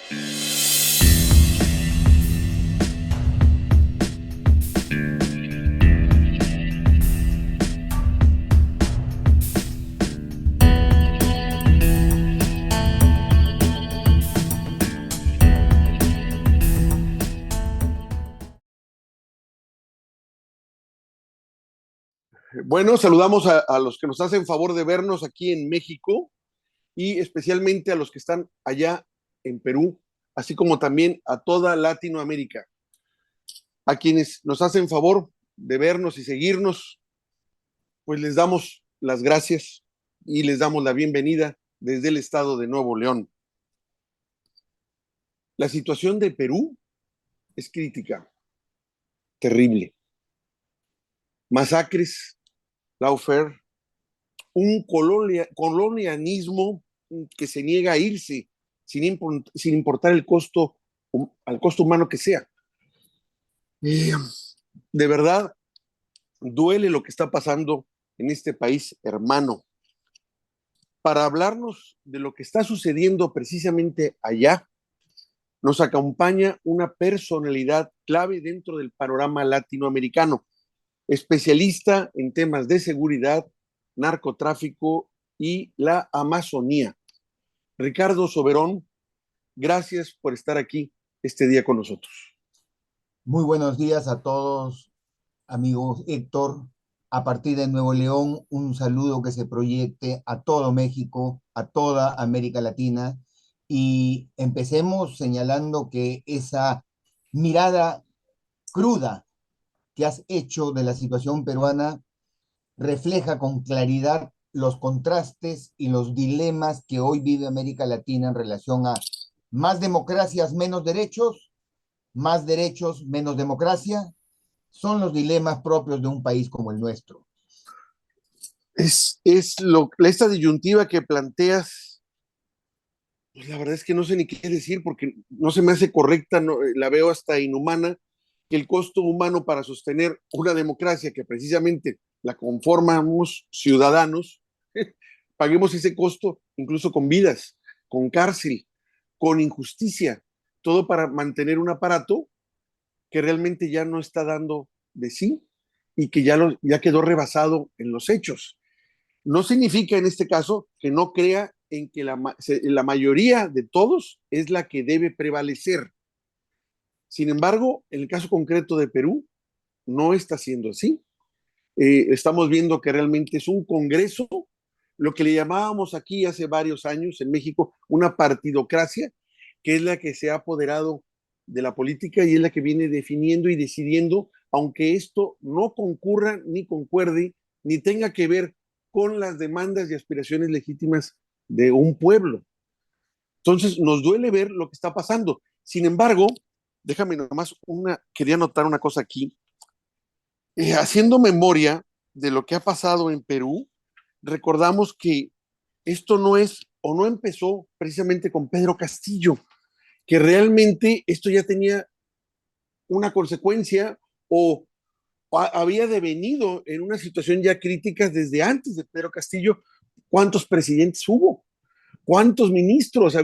Bueno, saludamos a los que nos hacen favor de vernos aquí en México y especialmente a los que están allá en Perú, así como también a toda Latinoamérica. A quienes nos hacen favor de vernos y seguirnos, pues les damos las gracias y les damos la bienvenida desde el estado de Nuevo León. La situación de Perú es crítica, terrible. Masacres, lawfare, un colonialismo que se niega a irse sin importar el costo, al costo humano que sea. De verdad, duele lo que está pasando en este país hermano. Para hablarnos de lo que está sucediendo precisamente allá, nos acompaña una personalidad clave dentro del panorama latinoamericano, especialista en temas de seguridad, narcotráfico y la Amazonía. Ricardo Soberón, gracias por estar aquí este día con nosotros. Muy buenos días a todos, amigos Héctor. A partir de Nuevo León, un saludo que se proyecte a todo México, a toda América Latina. Y empecemos señalando que esa mirada cruda que has hecho de la situación peruana refleja con claridad los contrastes y los dilemas que hoy vive América Latina en relación a más democracias, menos derechos, más derechos, menos democracia, son los dilemas propios de un país como el nuestro. Esta disyuntiva que planteas, pues la verdad es que no sé ni qué decir porque no se me hace correcta, no, la veo hasta inhumana, que el costo humano para sostener una democracia que precisamente la conformamos ciudadanos, paguemos ese costo incluso con vidas, con cárcel, con injusticia, todo para mantener un aparato que realmente ya no está dando de sí y que ya quedó rebasado en los hechos. No significa en este caso que no crea en que la mayoría de todos es la que debe prevalecer. Sin embargo, en el caso concreto de Perú, no está siendo así. Estamos viendo que realmente es un Congreso, lo que le llamábamos aquí hace varios años en México, una partidocracia, que es la que se ha apoderado de la política y es la que viene definiendo y decidiendo, aunque esto no concurra ni concuerde, ni tenga que ver con las demandas y aspiraciones legítimas de un pueblo. Entonces, nos duele ver lo que está pasando. Sin embargo, déjame nomás quería anotar una cosa aquí. Haciendo memoria de lo que ha pasado en Perú, recordamos que esto no es o no empezó precisamente con Pedro Castillo, que realmente esto ya tenía una consecuencia o había devenido en una situación ya crítica desde antes de Pedro Castillo. ¿Cuántos presidentes hubo? ¿Cuántos ministros?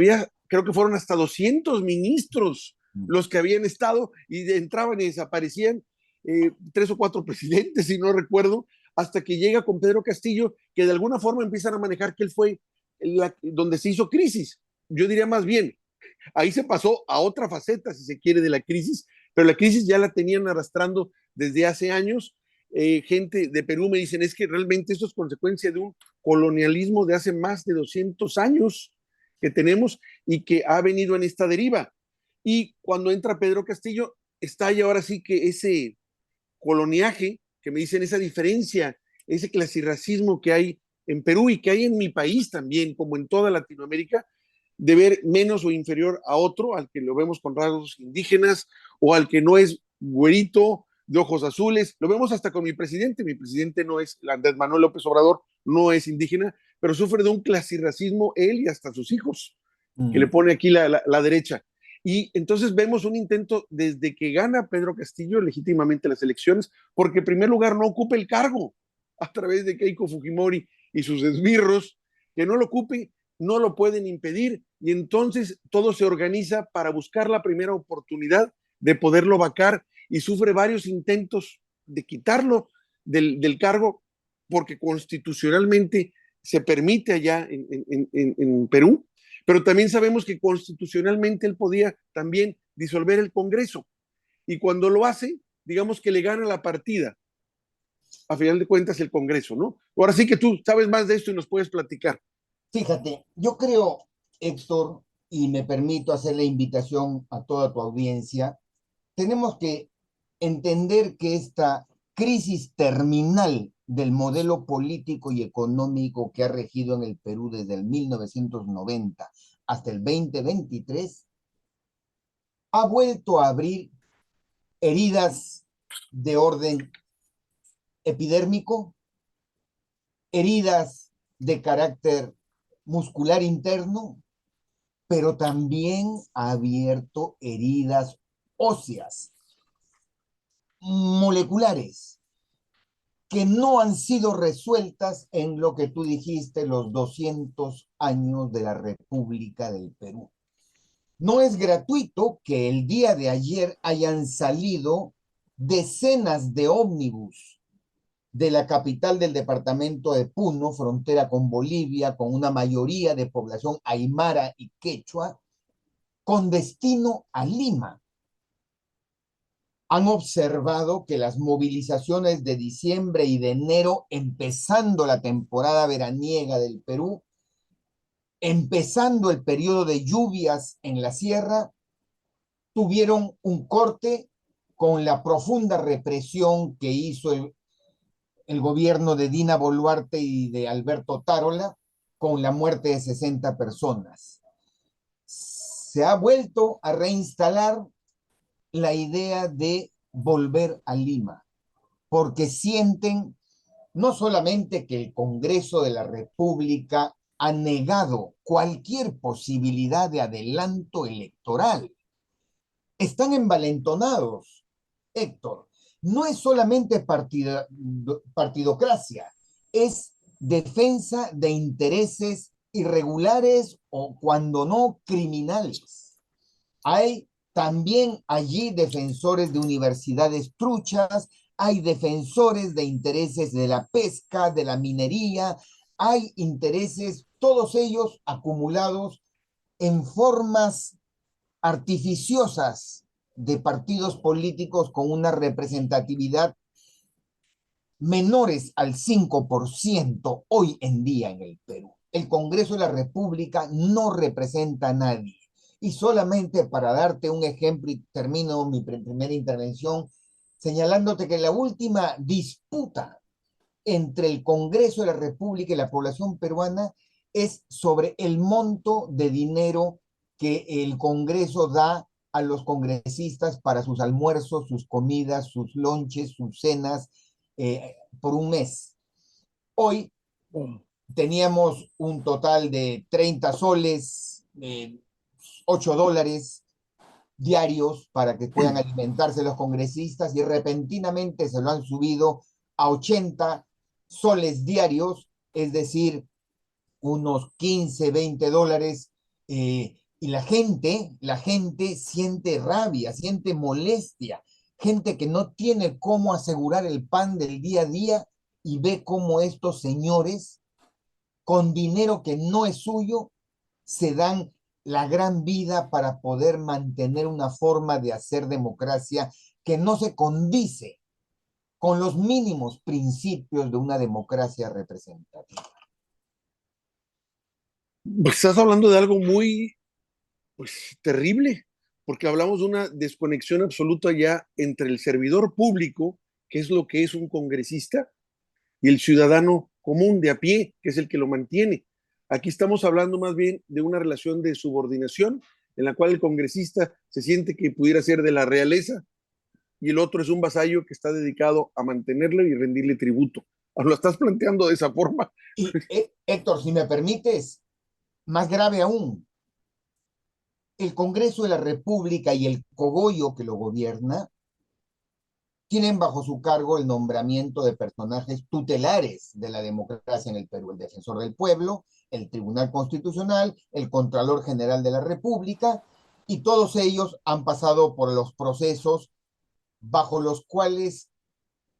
Creo que fueron hasta 200 ministros los que habían estado y entraban y desaparecían, 3 o 4 presidentes, si no recuerdo, hasta que llega con Pedro Castillo, que de alguna forma empiezan a manejar que él fue donde se hizo crisis. Yo diría más bien, ahí se pasó a otra faceta, si se quiere, de la crisis, pero la crisis ya la tenían arrastrando desde hace años. Gente de Perú me dicen, es que realmente esto es consecuencia de un colonialismo de hace más de 200 años que tenemos y que ha venido en esta deriva. Y cuando entra Pedro Castillo, está ahí ahora sí que ese coloniaje, que me dicen esa diferencia, ese clasirracismo que hay en Perú y que hay en mi país también, como en toda Latinoamérica, de ver menos o inferior a otro, al que lo vemos con rasgos indígenas o al que no es güerito, de ojos azules. Lo vemos hasta con mi presidente. Mi presidente no es, Andrés Manuel López Obrador, no es indígena, pero sufre de un clasirracismo él y hasta sus hijos, que le pone aquí la derecha. Y entonces vemos un intento desde que gana Pedro Castillo legítimamente las elecciones, porque en primer lugar no ocupe el cargo a través de Keiko Fujimori y sus esbirros, que no lo ocupe, no lo pueden impedir, y entonces todo se organiza para buscar la primera oportunidad de poderlo vacar y sufre varios intentos de quitarlo del cargo porque constitucionalmente se permite allá en Perú, pero también sabemos que constitucionalmente él podía también disolver el Congreso y cuando lo hace, digamos que le gana la partida, a final de cuentas, el Congreso, ¿no? Ahora sí que tú sabes más de esto y nos puedes platicar. Fíjate, yo creo, Héctor, y me permito hacer la invitación a toda tu audiencia, tenemos que entender que esta crisis terminal del modelo político y económico que ha regido en el Perú desde el 1990 hasta el 2023 ha vuelto a abrir heridas de orden epidérmico, heridas de carácter muscular interno, pero también ha abierto heridas óseas, moleculares, que no han sido resueltas en lo que tú dijiste, los 200 años de la República del Perú. No es gratuito que el día de ayer hayan salido decenas de ómnibus de la capital del departamento de Puno, frontera con Bolivia, con una mayoría de población aymara y quechua, con destino a Lima. Han observado que las movilizaciones de diciembre y de enero, empezando la temporada veraniega del Perú, empezando el periodo de lluvias en la sierra, tuvieron un corte con la profunda represión que hizo el gobierno de Dina Boluarte y de Alberto Tarola, con la muerte de 60 personas. Se ha vuelto a reinstalar la idea de volver a Lima, porque sienten no solamente que el Congreso de la República ha negado cualquier posibilidad de adelanto electoral, están envalentonados, Héctor. No es solamente partidocracia, es defensa de intereses irregulares o, cuando no, criminales. Hay también allí defensores de universidades truchas, hay defensores de intereses de la pesca, de la minería, hay intereses, todos ellos acumulados en formas artificiosas de partidos políticos con una representatividad menores al 5% hoy en día en el Perú. El Congreso de la República no representa a nadie. Y solamente para darte un ejemplo, y termino mi primera intervención, señalándote que la última disputa entre el Congreso de la República y la población peruana es sobre el monto de dinero que el Congreso da a los congresistas para sus almuerzos, sus comidas, sus lonches, sus cenas, por un mes. Hoy teníamos un total de 30 soles, $8 diarios para que puedan alimentarse los congresistas, y repentinamente se lo han subido a 80 soles diarios, es decir, unos 15, $20, y la gente siente rabia, siente molestia, gente que no tiene cómo asegurar el pan del día a día y ve cómo estos señores, con dinero que no es suyo, se dan la gran vida para poder mantener una forma de hacer democracia que no se condice con los mínimos principios de una democracia representativa. Pues estás hablando de algo muy, pues, terrible, porque hablamos de una desconexión absoluta ya entre el servidor público, que es lo que es un congresista, y el ciudadano común de a pie, que es el que lo mantiene. Aquí estamos hablando más bien de una relación de subordinación en la cual el congresista se siente que pudiera ser de la realeza y el otro es un vasallo que está dedicado a mantenerlo y rendirle tributo. Lo estás planteando de esa forma. Y Héctor, si me permites, más grave aún, el Congreso de la República y el cogollo que lo gobierna tienen bajo su cargo el nombramiento de personajes tutelares de la democracia en el Perú, el Defensor del Pueblo, el Tribunal Constitucional, el Contralor General de la República, y todos ellos han pasado por los procesos bajo los cuales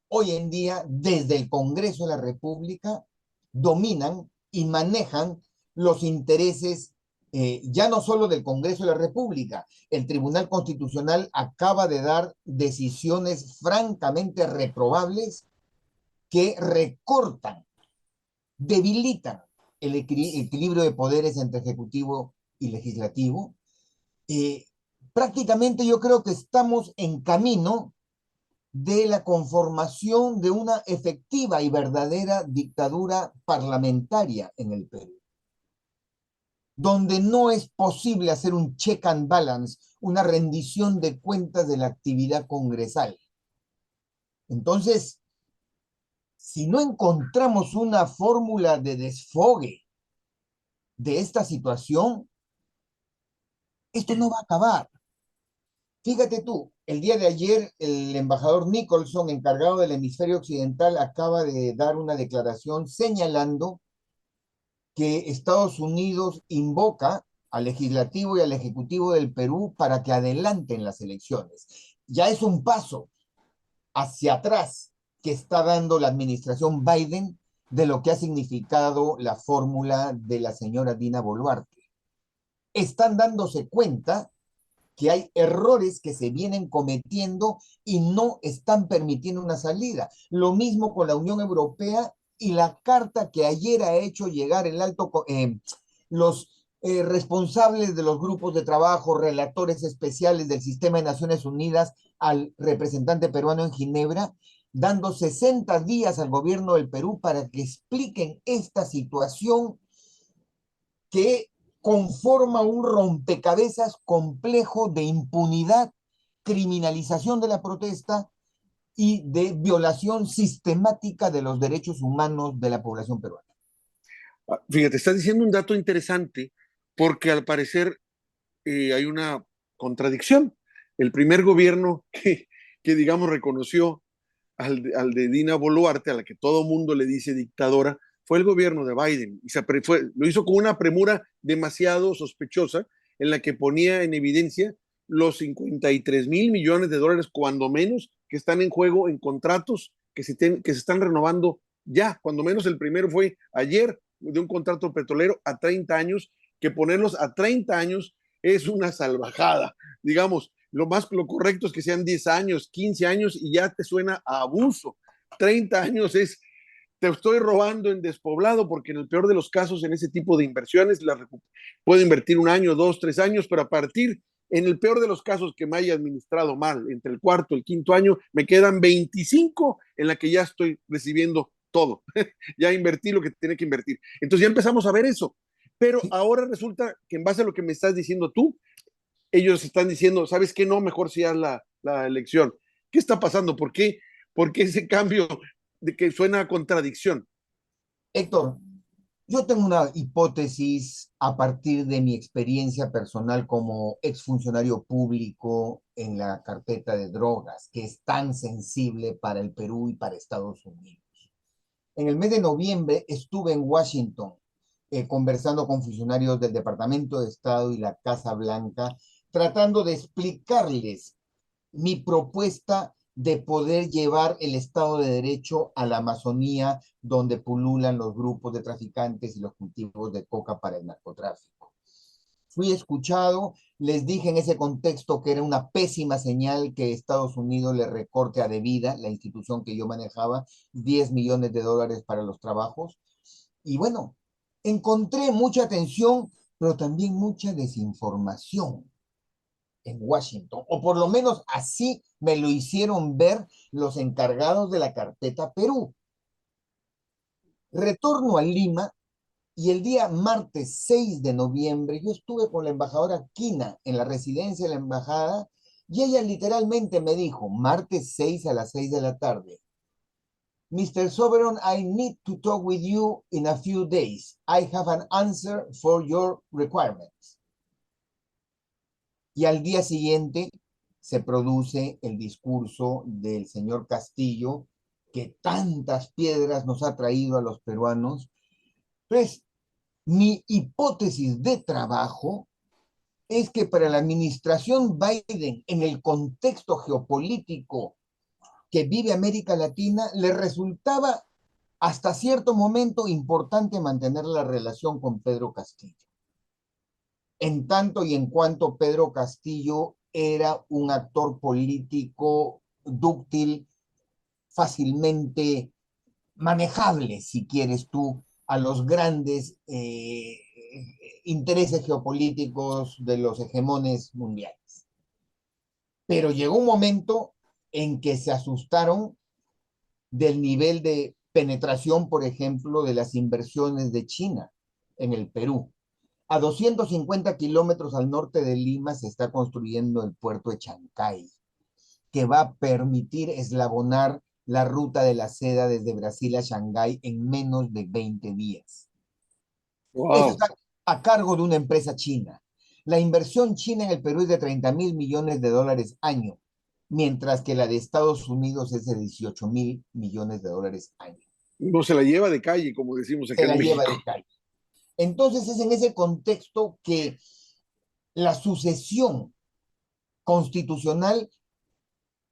hoy en día, desde el Congreso de la República, dominan y manejan los intereses ya no solo del Congreso de la República. El Tribunal Constitucional acaba de dar decisiones francamente reprobables que recortan, debilitan el equilibrio de poderes entre ejecutivo y legislativo. Eh, Prácticamente yo creo que estamos en camino de la conformación de una efectiva y verdadera dictadura parlamentaria en el Perú, donde no es posible hacer un check and balance, una rendición de cuentas de la actividad congresal. Entonces, si no encontramos una fórmula de desfogue de esta situación, esto no va a acabar. Fíjate tú, el día de ayer el embajador Nicholson, encargado del hemisferio occidental, acaba de dar una declaración señalando que Estados Unidos invoca al legislativo y al ejecutivo del Perú para que adelanten las elecciones. Ya es un paso hacia atrás que está dando la administración Biden de lo que ha significado la fórmula de la señora Dina Boluarte. Están dándose cuenta que hay errores que se vienen cometiendo y no están permitiendo una salida. Lo mismo con la Unión Europea y la carta que ayer ha hecho llegar los responsables de los grupos de trabajo, relatores especiales del Sistema de Naciones Unidas al representante peruano en Ginebra, dando 60 días al gobierno del Perú para que expliquen esta situación que conforma un rompecabezas complejo de impunidad, criminalización de la protesta y de violación sistemática de los derechos humanos de la población peruana. Fíjate, estás diciendo un dato interesante porque al parecer hay una contradicción. El primer gobierno que digamos, reconoció al de Dina Boluarte, a la que todo mundo le dice dictadora, fue el gobierno de Biden. Y lo hizo con una premura demasiado sospechosa, en la que ponía en evidencia los 53.000 millones de dólares, cuando menos, que están en juego en contratos que se están renovando ya. Cuando menos el primero fue ayer, de un contrato petrolero a 30 años, que ponerlos a 30 años es una salvajada. Digamos, lo correcto es que sean 10 años, 15 años y ya te suena a abuso. 30 años es, te estoy robando en despoblado, porque en el peor de los casos, en ese tipo de inversiones, puedo invertir un año, 2, 3 años, pero a partir, en el peor de los casos que me haya administrado mal, entre el cuarto y el quinto año, me quedan 25 en la que ya estoy recibiendo todo. Ya invertí lo que tiene que invertir. Entonces ya empezamos a ver eso. Pero Sí, ahora resulta que en base a lo que me estás diciendo tú, ellos están diciendo, ¿sabes qué? No, mejor si haz la elección. ¿Qué está pasando? ¿Por qué ese cambio de que suena a contradicción? Héctor, yo tengo una hipótesis a partir de mi experiencia personal como exfuncionario público en la carpeta de drogas, que es tan sensible para el Perú y para Estados Unidos. En el mes de noviembre estuve en Washington conversando con funcionarios del Departamento de Estado y la Casa Blanca, tratando de explicarles mi propuesta de poder llevar el Estado de Derecho a la Amazonía, donde pululan los grupos de traficantes y los cultivos de coca para el narcotráfico. Fui escuchado, les dije en ese contexto que era una pésima señal que Estados Unidos le recorte a Devida, la institución que yo manejaba, 10 millones de dólares para los trabajos. Y bueno, encontré mucha atención, pero también mucha desinformación en Washington, o por lo menos así me lo hicieron ver los encargados de la carpeta Perú. Retorno a Lima y el día martes 6 de noviembre yo estuve con la embajadora Quina en la residencia de la embajada y ella literalmente me dijo, martes 6 a las 6 de la tarde, Mr. Soberon, I need to talk with you in a few days. I have an answer for your requirements. Y al día siguiente se produce el discurso del señor Castillo, que tantas piedras nos ha traído a los peruanos. Pues mi hipótesis de trabajo es que para la administración Biden, en el contexto geopolítico que vive América Latina, le resultaba hasta cierto momento importante mantener la relación con Pedro Castillo. En tanto y en cuanto Pedro Castillo era un actor político dúctil, fácilmente manejable, si quieres tú, a los grandes intereses geopolíticos de los hegemones mundiales. Pero llegó un momento en que se asustaron del nivel de penetración, por ejemplo, de las inversiones de China en el Perú. A 250 kilómetros al norte de Lima se está construyendo el puerto de Chancay, que va a permitir eslabonar la ruta de la seda desde Brasil a Shanghái en menos de 20 días. Eso Wow. está a cargo de una empresa china. La inversión china en el Perú es de 30.000 millones de dólares año, mientras que la de Estados Unidos es de 18.000 millones de dólares año. No se la lleva de calle, como decimos acá Se en la lleva México. de calle. Entonces es en ese contexto que la sucesión constitucional,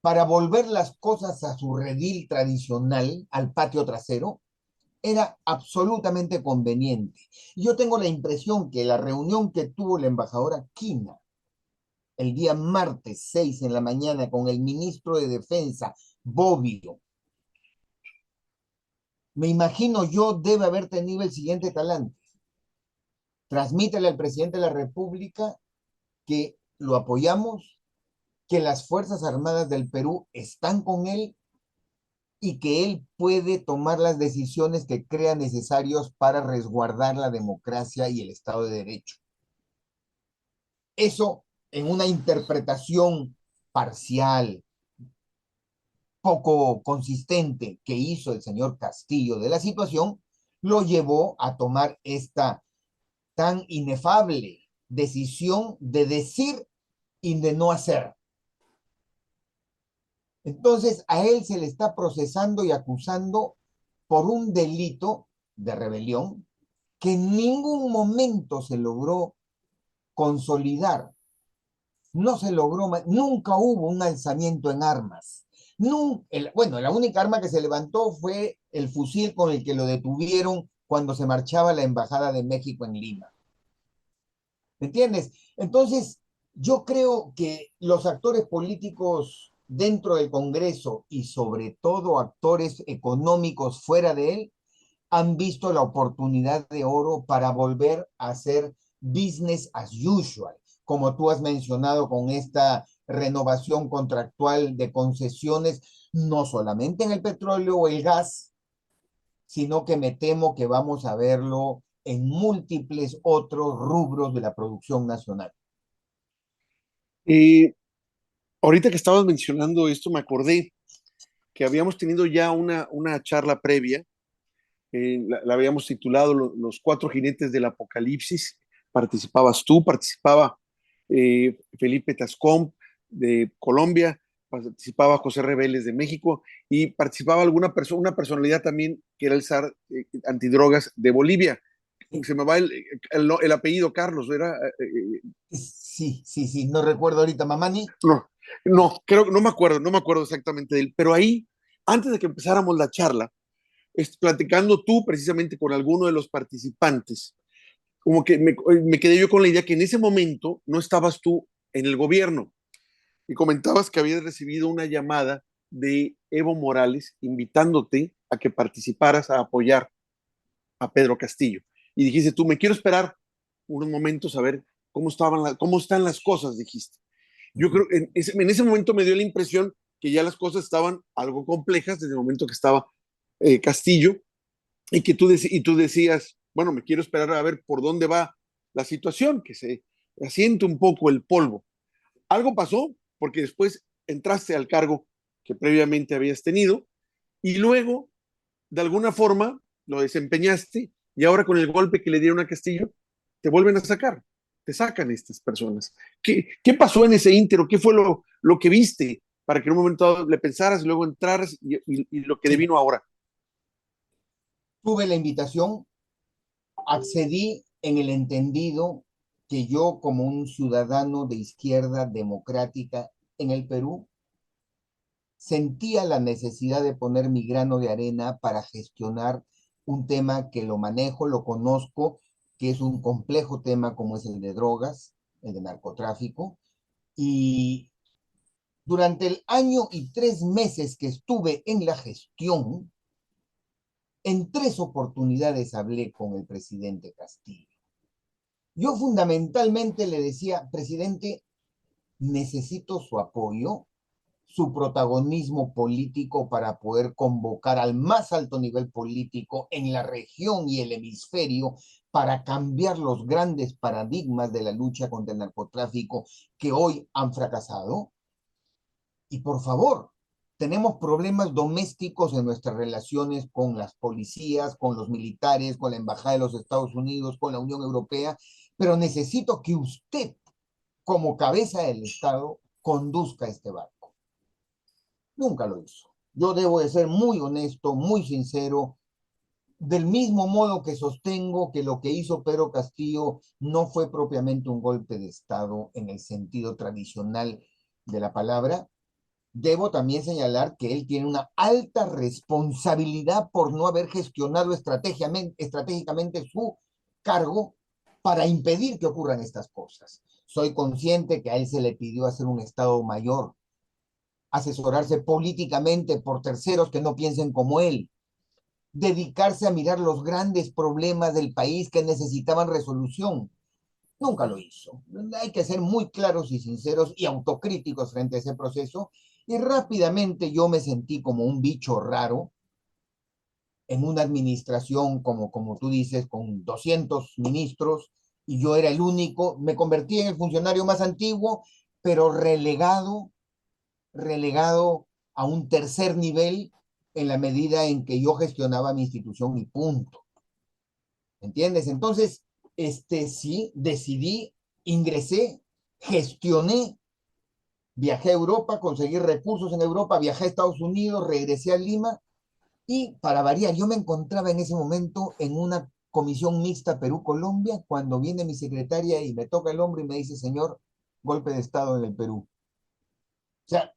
para volver las cosas a su redil tradicional, al patio trasero, era absolutamente conveniente. Yo tengo la impresión que la reunión que tuvo la embajadora Quina el día martes 6 en la mañana con el ministro de Defensa, Bobbio, me imagino yo debe haber tenido el siguiente talante: transmítele al presidente de la República que lo apoyamos, que las Fuerzas Armadas del Perú están con él y que él puede tomar las decisiones que crea necesarios para resguardar la democracia y el Estado de Derecho. Eso, en una interpretación parcial, poco consistente que hizo el señor Castillo de la situación, lo llevó a tomar esta tan inefable decisión de decir y de no hacer. Entonces, a él se le está procesando y acusando por un delito de rebelión que en ningún momento se logró consolidar, no se logró, nunca hubo un alzamiento en armas. Bueno, la única arma que se levantó fue el fusil con el que lo detuvieron cuando se marchaba la Embajada de México en Lima. ¿Me entiendes? Entonces, yo creo que los actores políticos dentro del Congreso y sobre todo actores económicos fuera de él han visto la oportunidad de oro para volver a hacer business as usual, como tú has mencionado con esta renovación contractual de concesiones, no solamente en el petróleo o el gas, sino que me temo que vamos a verlo en múltiples otros rubros de la producción nacional. Y ahorita que estabas mencionando esto, me acordé que habíamos tenido ya una charla previa, la habíamos titulado Los cuatro jinetes del apocalipsis. Participabas tú, participaba Felipe Tascón de Colombia, participaba José Reveles de México y participaba una personalidad también que era el zar antidrogas de Bolivia. Se me va el apellido Carlos, ¿era? Sí, sí, sí, no recuerdo ahorita, Mamani. No, no, creo, no me acuerdo exactamente de él, pero ahí, antes de que empezáramos la charla, platicando tú precisamente con alguno de los participantes, como que me quedé yo con la idea que en ese momento no estabas tú en el gobierno y comentabas que habías recibido una llamada de Evo Morales invitándote a que participaras a apoyar a Pedro Castillo. Y dijiste tú, me quiero esperar unos momentos a ver cómo están las cosas, dijiste. Yo creo que en ese momento me dio la impresión que ya las cosas estaban algo complejas desde el momento que estaba Castillo y que tú decías, bueno, me quiero esperar a ver por dónde va la situación, que se asiente un poco el polvo. Algo pasó porque después entraste al cargo que previamente habías tenido y luego, de alguna forma, lo desempeñaste y ahora con el golpe que le dieron a Castillo, te vuelven a sacar, te sacan estas personas. ¿Qué pasó en ese íntero? ¿Qué fue lo que viste, para que en un momento dado le pensaras y luego entraras y lo que Sí, devino ahora. tuve la invitación, accedí en el entendido que yo como un ciudadano de izquierda democrática en el Perú sentía la necesidad de poner mi grano de arena para gestionar un tema que lo manejo, lo conozco, que es un complejo tema como es el de drogas, el de narcotráfico. Y durante el año y 3 meses que estuve en la gestión, en 3 oportunidades hablé con el presidente Castillo. Yo fundamentalmente le decía, presidente, necesito su apoyo, su protagonismo político para poder convocar al más alto nivel político en la región y el hemisferio para cambiar los grandes paradigmas de la lucha contra el narcotráfico que hoy han fracasado. Y por favor, tenemos problemas domésticos en nuestras relaciones con las policías, con los militares, con la Embajada de los Estados Unidos, con la Unión Europea, pero necesito que usted, como cabeza del Estado, conduzca este barco. Nunca lo hizo. Yo debo de ser muy honesto, muy sincero, del mismo modo que sostengo que lo que hizo Pedro Castillo no fue propiamente un golpe de Estado en el sentido tradicional de la palabra. Debo también señalar que él tiene una alta responsabilidad por no haber gestionado estratégicamente su cargo para impedir que ocurran estas cosas. Soy consciente que a él se le pidió hacer un Estado mayor, asesorarse políticamente por terceros que no piensen como él, dedicarse a mirar los grandes problemas del país que necesitaban resolución. Nunca lo hizo. Hay que ser muy claros y sinceros y autocríticos frente a ese proceso. Y rápidamente yo me sentí como un bicho raro en una administración, como tú dices, con 200 ministros, y yo era el único. Me convertí en el funcionario más antiguo, pero relegado a un tercer nivel en la medida en que yo gestionaba mi institución y punto. ¿Entiendes? Entonces, sí, decidí, ingresé, gestioné, viajé a Europa, conseguí recursos en Europa, viajé a Estados Unidos, regresé a Lima y para variar, yo me encontraba en ese momento en una comisión mixta Perú-Colombia cuando viene mi secretaria y me toca el hombro y me dice, señor, golpe de Estado en el Perú. O sea,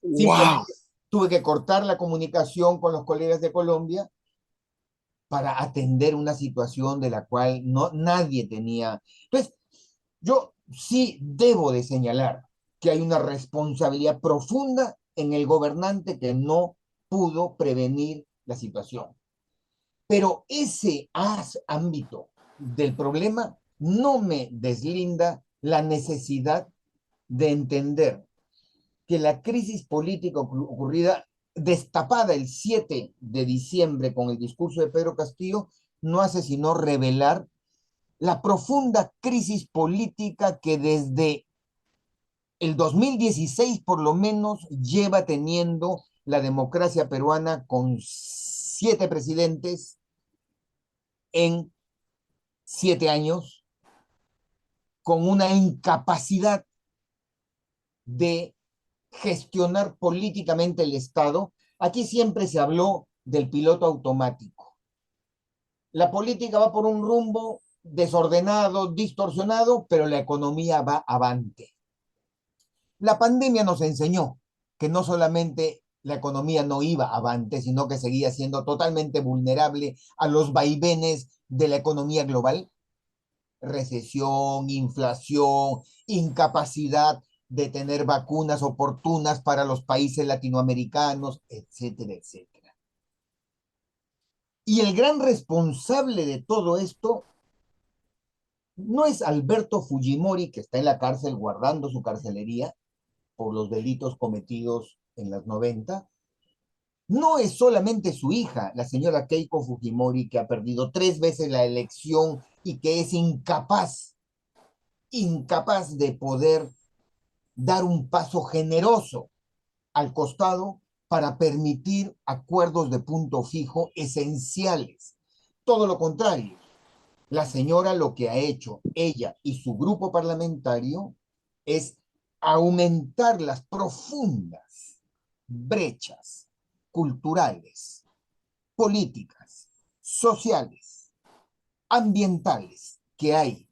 ¡Wow! simplemente tuve que cortar la comunicación con los colegas de Colombia para atender una situación de la cual no, nadie tenía. Entonces, yo sí debo de señalar que hay una responsabilidad profunda en el gobernante que no pudo prevenir la situación. Pero ese ámbito del problema no me deslinda la necesidad de entender que la crisis política ocurrida, destapada el 7 de diciembre con el discurso de Pedro Castillo, no hace sino revelar la profunda crisis política que desde el 2016 por lo menos lleva teniendo la democracia peruana con 7 presidentes en 7 años, con una incapacidad de gestionar políticamente el Estado. Aquí siempre se habló del piloto automático. La política va por un rumbo desordenado, distorsionado, pero la economía va avante. La pandemia nos enseñó que no solamente la economía no iba avante, sino que seguía siendo totalmente vulnerable a los vaivenes de la economía global, recesión, inflación, incapacidad de tener vacunas oportunas para los países latinoamericanos, etcétera, etcétera. Y el gran responsable de todo esto no es Alberto Fujimori, que está en la cárcel guardando su carcelería por los delitos cometidos en los 90. No es solamente su hija, la señora Keiko Fujimori, que ha perdido 3 veces la elección y que es incapaz de poder dar un paso generoso al costado para permitir acuerdos de punto fijo esenciales. Todo lo contrario, la señora lo que ha hecho, ella y su grupo parlamentario, es aumentar las profundas brechas culturales, políticas, sociales, ambientales que hay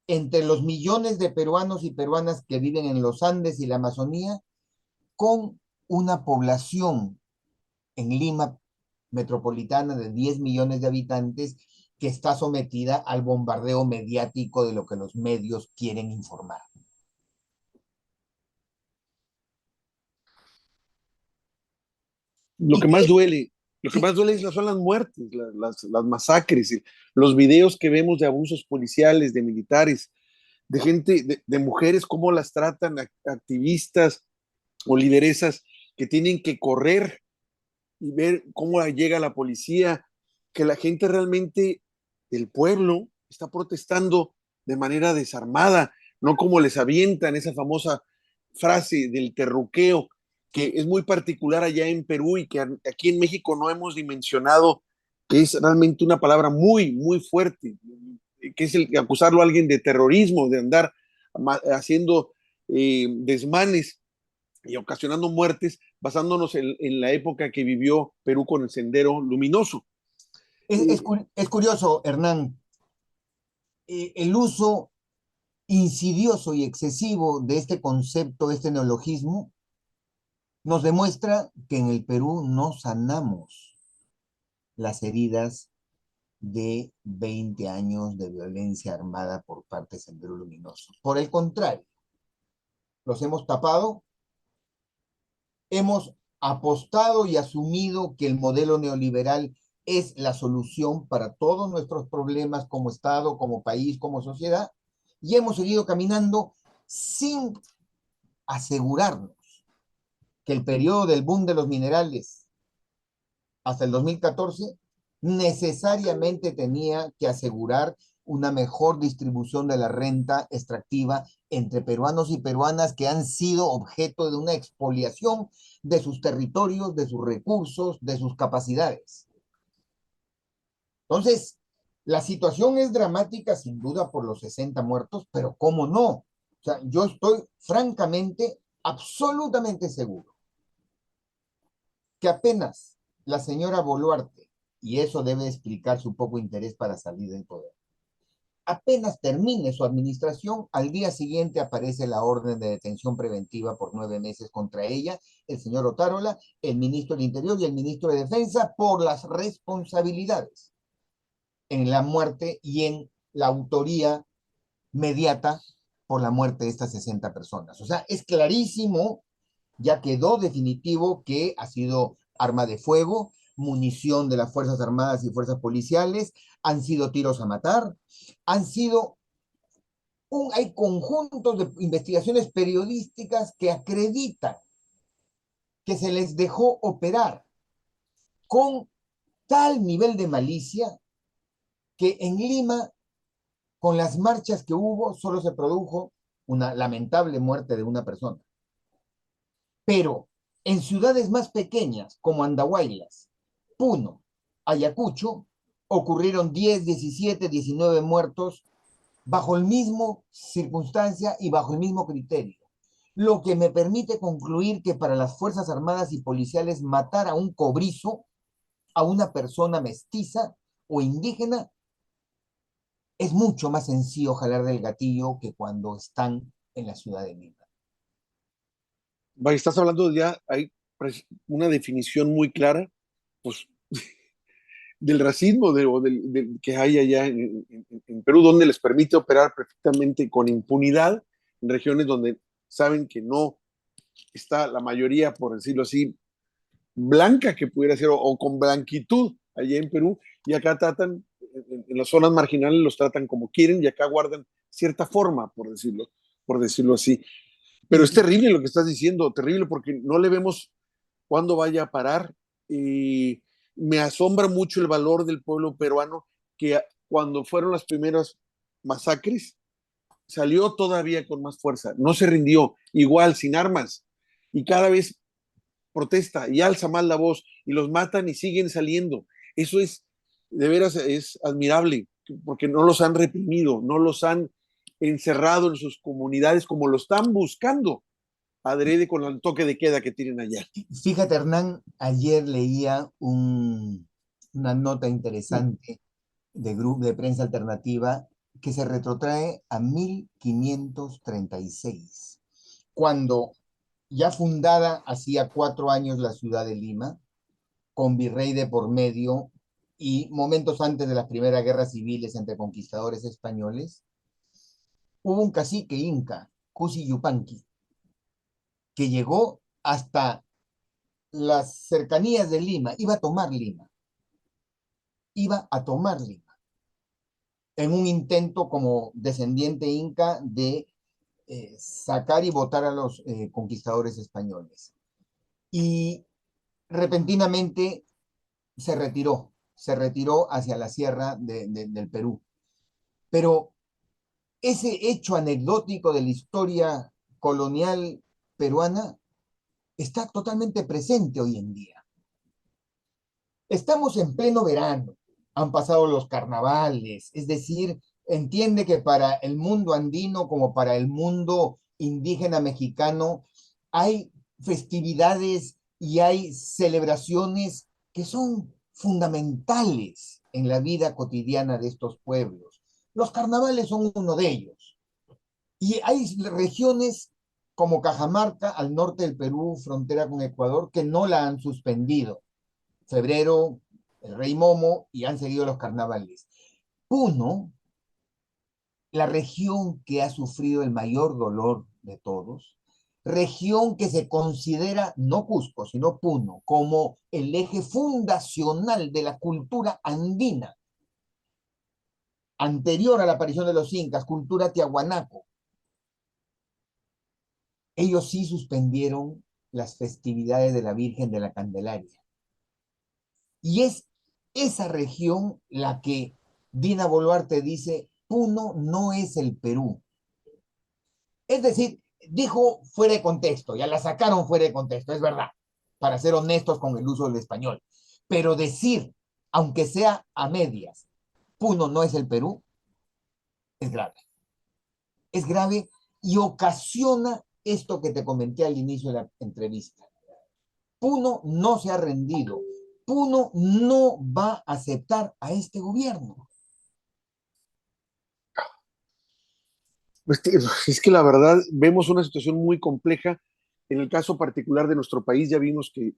entre los millones de peruanos y peruanas que viven en los Andes y la Amazonía, con una población en Lima metropolitana de 10 millones de habitantes que está sometida al bombardeo mediático de lo que los medios quieren informar. Lo Y que más que, duele, lo que sí, más duele son las muertes, las masacres, los videos que vemos de abusos policiales, de militares, de gente, de mujeres, cómo las tratan, activistas o lideresas que tienen que correr y ver cómo llega la policía, que la gente realmente, el pueblo, está protestando de manera desarmada, no como les avientan esa famosa frase del terruqueo, que es muy particular allá en Perú y que aquí en México no hemos dimensionado, que es realmente una palabra muy, muy fuerte, que es el acusarlo a alguien de terrorismo, de andar haciendo desmanes y ocasionando muertes, basándonos en la época que vivió Perú con el Sendero Luminoso. es, Eh, es curioso, Hernán, el uso insidioso y excesivo de este concepto, de este neologismo, nos demuestra que en el Perú no sanamos las heridas de 20 años de violencia armada por parte de Sendero Luminoso. Por el contrario, los hemos tapado, hemos apostado y asumido que el modelo neoliberal es la solución para todos nuestros problemas como Estado, como país, como sociedad, y hemos seguido caminando sin asegurarnos que el periodo del boom de los minerales hasta el 2014 necesariamente tenía que asegurar una mejor distribución de la renta extractiva entre peruanos y peruanas que han sido objeto de una expoliación de sus territorios, de sus recursos, de sus capacidades. Entonces, la situación es dramática sin duda por los 60 muertos, pero ¿cómo no? O sea, yo estoy francamente, absolutamente seguro que apenas la señora Boluarte, y eso debe explicar su poco interés para salir del poder, apenas termine su administración, al día siguiente aparece la orden de detención preventiva por 9 meses contra ella, el señor Otárola, el ministro del Interior y el ministro de Defensa por las responsabilidades en la muerte y en la autoría mediata por la muerte de estas 60 personas. O sea, es clarísimo, ya quedó definitivo que ha sido arma de fuego, munición de las Fuerzas Armadas y Fuerzas Policiales, han sido tiros a matar, han sido hay conjuntos de investigaciones periodísticas que acreditan que se les dejó operar con tal nivel de malicia que en Lima, con las marchas que hubo, solo se produjo una lamentable muerte de una persona. Pero en ciudades más pequeñas, como Andahuaylas, Puno, Ayacucho, ocurrieron 10, 17, 19 muertos bajo el mismo circunstancia y bajo el mismo criterio. Lo que me permite concluir que para las Fuerzas Armadas y Policiales matar a un cobrizo, a una persona mestiza o indígena, es mucho más sencillo jalar del gatillo que cuando están en la ciudad de Lima. estás hablando ya, hay una definición muy clara, pues, del racismo que hay allá en Perú, donde les permite operar perfectamente con impunidad en regiones donde saben que no está la mayoría, por decirlo así, blanca que pudiera ser, o con blanquitud allá en Perú, y acá tratan, en las zonas marginales los tratan como quieren, y acá guardan cierta forma, por decirlo así. Pero es Y terrible lo que estás diciendo, terrible, porque no le vemos cuándo vaya a parar. Y me asombra mucho el valor del pueblo peruano, que cuando fueron las primeras masacres, salió todavía con más fuerza, no se rindió, igual, sin armas, y cada vez protesta y alza más la voz, y los matan y siguen saliendo. Eso es, de veras, es admirable, porque no los han reprimido, no los han encerrado en sus comunidades como lo están buscando adrede con el toque de queda que tienen allá. Fíjate, Hernán, ayer leía una nota interesante de grupo de prensa alternativa que se retrotrae a 1536, cuando ya fundada hacía 4 años la ciudad de Lima, con virrey de por medio y momentos antes de las primeras guerras civiles entre conquistadores españoles, hubo un cacique inca, Cusi Yupanqui, que llegó hasta las cercanías de Lima, iba a tomar Lima, en un intento como descendiente inca de sacar y votar a los conquistadores españoles. Y repentinamente se retiró hacia la sierra del Perú. Pero ese hecho anecdótico de la historia colonial peruana está totalmente presente hoy en día. Estamos en pleno verano, han pasado los carnavales, es decir, entiende que para el mundo andino como para el mundo indígena mexicano hay festividades y hay celebraciones que son fundamentales en la vida cotidiana de estos pueblos. Los carnavales son uno de ellos. Y hay regiones como Cajamarca, al norte del Perú, frontera con Ecuador, que no la han suspendido. Febrero, el Rey Momo, y han seguido los carnavales. Puno, la región que ha sufrido el mayor dolor de todos, región que se considera, no Cusco, sino Puno, como el eje fundacional de la cultura andina, anterior a la aparición de los incas, cultura tiahuanaco. Ellos sí suspendieron las festividades de la Virgen de la Candelaria. Y es esa región la que Dina Boluarte dice, Puno no es el Perú. Es decir, dijo fuera de contexto, ya la sacaron fuera de contexto, es verdad, para ser honestos con el uso del español. Pero decir, aunque sea a medias, Puno no es el Perú, es grave. Es grave y ocasiona esto que te comenté al inicio de la entrevista. Puno no se ha rendido. Puno no va a aceptar a este gobierno. Pues, es que la verdad vemos una situación muy compleja. En el caso particular de nuestro país, ya vimos que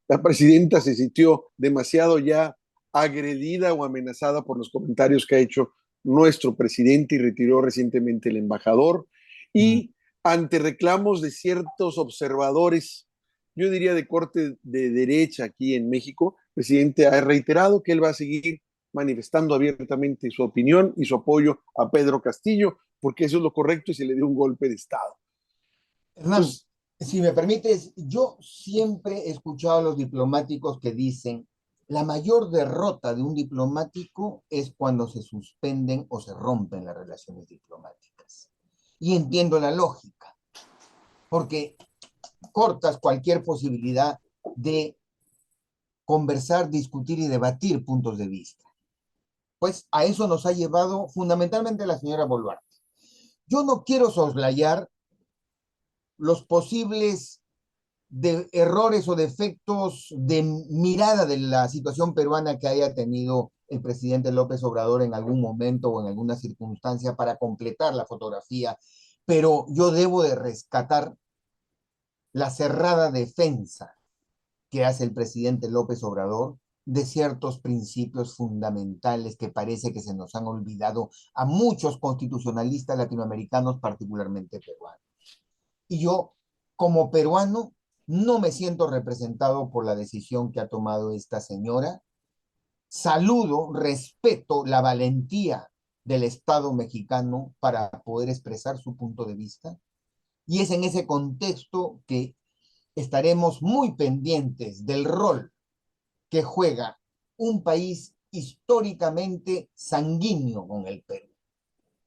la presidenta se sintió demasiado ya agredida o amenazada por los comentarios que ha hecho nuestro presidente y retiró recientemente el embajador. Mm. Y ante reclamos de ciertos observadores, yo diría de corte de derecha aquí en México, el presidente ha reiterado que él va a seguir manifestando abiertamente su opinión y su apoyo a Pedro Castillo, porque eso es lo correcto y se le dio un golpe de Estado. Hernán, Entonces, si me permites, yo siempre he escuchado a los diplomáticos que dicen, la mayor derrota de un diplomático es cuando se suspenden o se rompen las relaciones diplomáticas. Y entiendo la lógica, porque cortas cualquier posibilidad de conversar, discutir y debatir puntos de vista. Pues a eso nos ha llevado fundamentalmente la señora Boluarte. Yo no quiero soslayar los posibles errores o defectos de mirada de la situación peruana que haya tenido el presidente López Obrador en algún momento o en alguna circunstancia para completar la fotografía, pero yo debo de rescatar la cerrada defensa que hace el presidente López Obrador de ciertos principios fundamentales que parece que se nos han olvidado a muchos constitucionalistas latinoamericanos, particularmente peruanos. Y yo, como peruano, no me siento representado por la decisión que ha tomado esta señora. Saludo, respeto la valentía del Estado mexicano para poder expresar su punto de vista. Y es en ese contexto que estaremos muy pendientes del rol que juega un país históricamente sanguíneo con el Perú,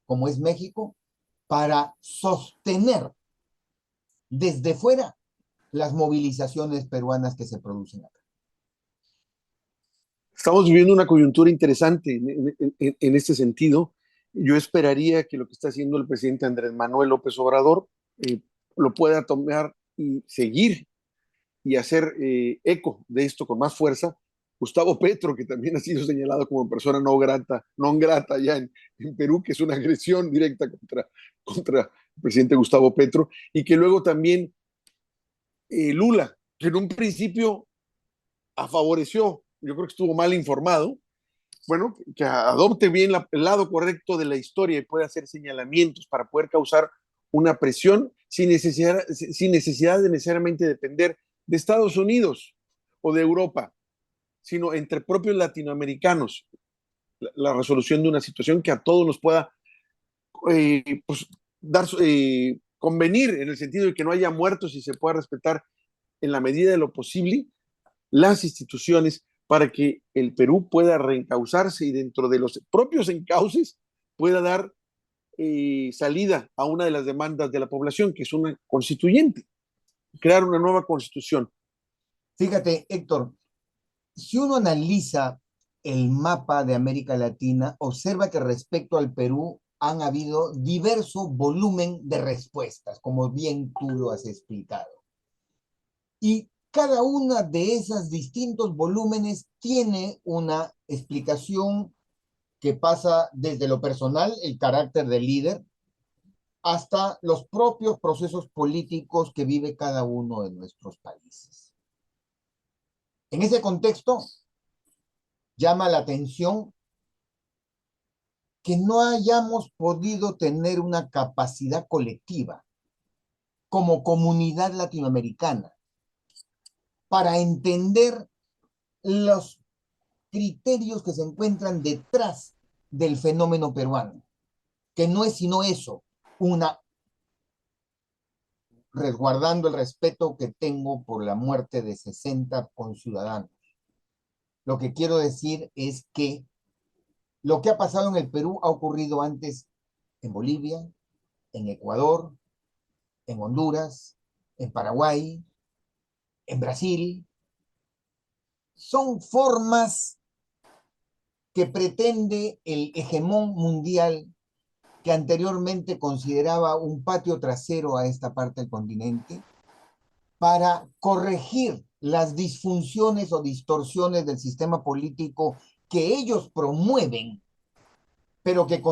como es México, para sostener desde fuera las movilizaciones peruanas que se producen acá. estamos viviendo una coyuntura interesante en este sentido Yo esperaría que lo que está haciendo el presidente Andrés Manuel López Obrador lo pueda tomar y seguir y hacer eco de esto con más fuerza. Gustavo Petro, que también ha sido señalado como persona no grata allá en Perú, que es una agresión directa contra el presidente Gustavo Petro, y que luego también Lula, que en un principio favoreció, yo creo que estuvo mal informado, bueno, que adopte bien el lado correcto de la historia y pueda hacer señalamientos para poder causar una presión sin necesidad de necesariamente depender de Estados Unidos o de Europa, sino entre propios latinoamericanos, la resolución de una situación que a todos nos pueda pues, convenir en el sentido de que no haya muertos y se pueda respetar en la medida de lo posible las instituciones para que el Perú pueda reencauzarse y dentro de los propios encauces pueda dar salida a una de las demandas de la población, que es una constituyente, crear una nueva constitución. Fíjate, Héctor, si uno analiza el mapa de América Latina, observa que respecto al Perú han habido diverso volumen de respuestas, como bien tú lo has explicado. Y cada una de esas distintos volúmenes tiene una explicación que pasa desde lo personal, el carácter del líder, hasta los propios procesos políticos que vive cada uno de nuestros países. En ese contexto, llama la atención que no hayamos podido tener una capacidad colectiva como comunidad latinoamericana para entender los criterios que se encuentran detrás del fenómeno peruano, que no es sino eso, una resguardando el respeto que tengo por la muerte de 60 conciudadanos. Lo que quiero decir es que lo que ha pasado en el Perú ha ocurrido antes en Bolivia, en Ecuador, en Honduras, en Paraguay, en Brasil. Son formas que pretende el hegemón mundial que anteriormente consideraba un patio trasero a esta parte del continente, para corregir las disfunciones o distorsiones del sistema político que ellos promueven, pero que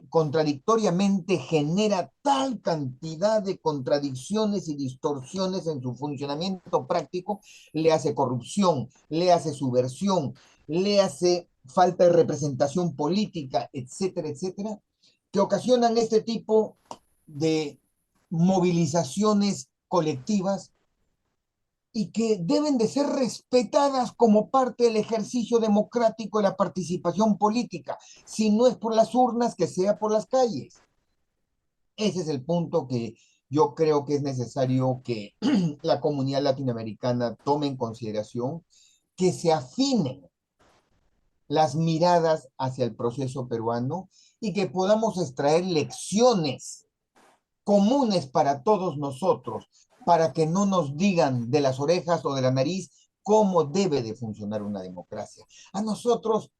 contradictoriamente genera tal cantidad de contradicciones y distorsiones en su funcionamiento práctico, le hace corrupción, le hace subversión, le hace falta de representación política, etcétera, etcétera, que ocasionan este tipo de movilizaciones colectivas y que deben de ser respetadas como parte del ejercicio democrático de la participación política. Si no es por las urnas, que sea por las calles. Ese es el punto que yo creo que es necesario que la comunidad latinoamericana tome en consideración, que se afinen las miradas hacia el proceso peruano y que podamos extraer lecciones comunes para todos nosotros, para que no nos digan de las orejas o de la nariz cómo debe de funcionar una democracia. A nosotros,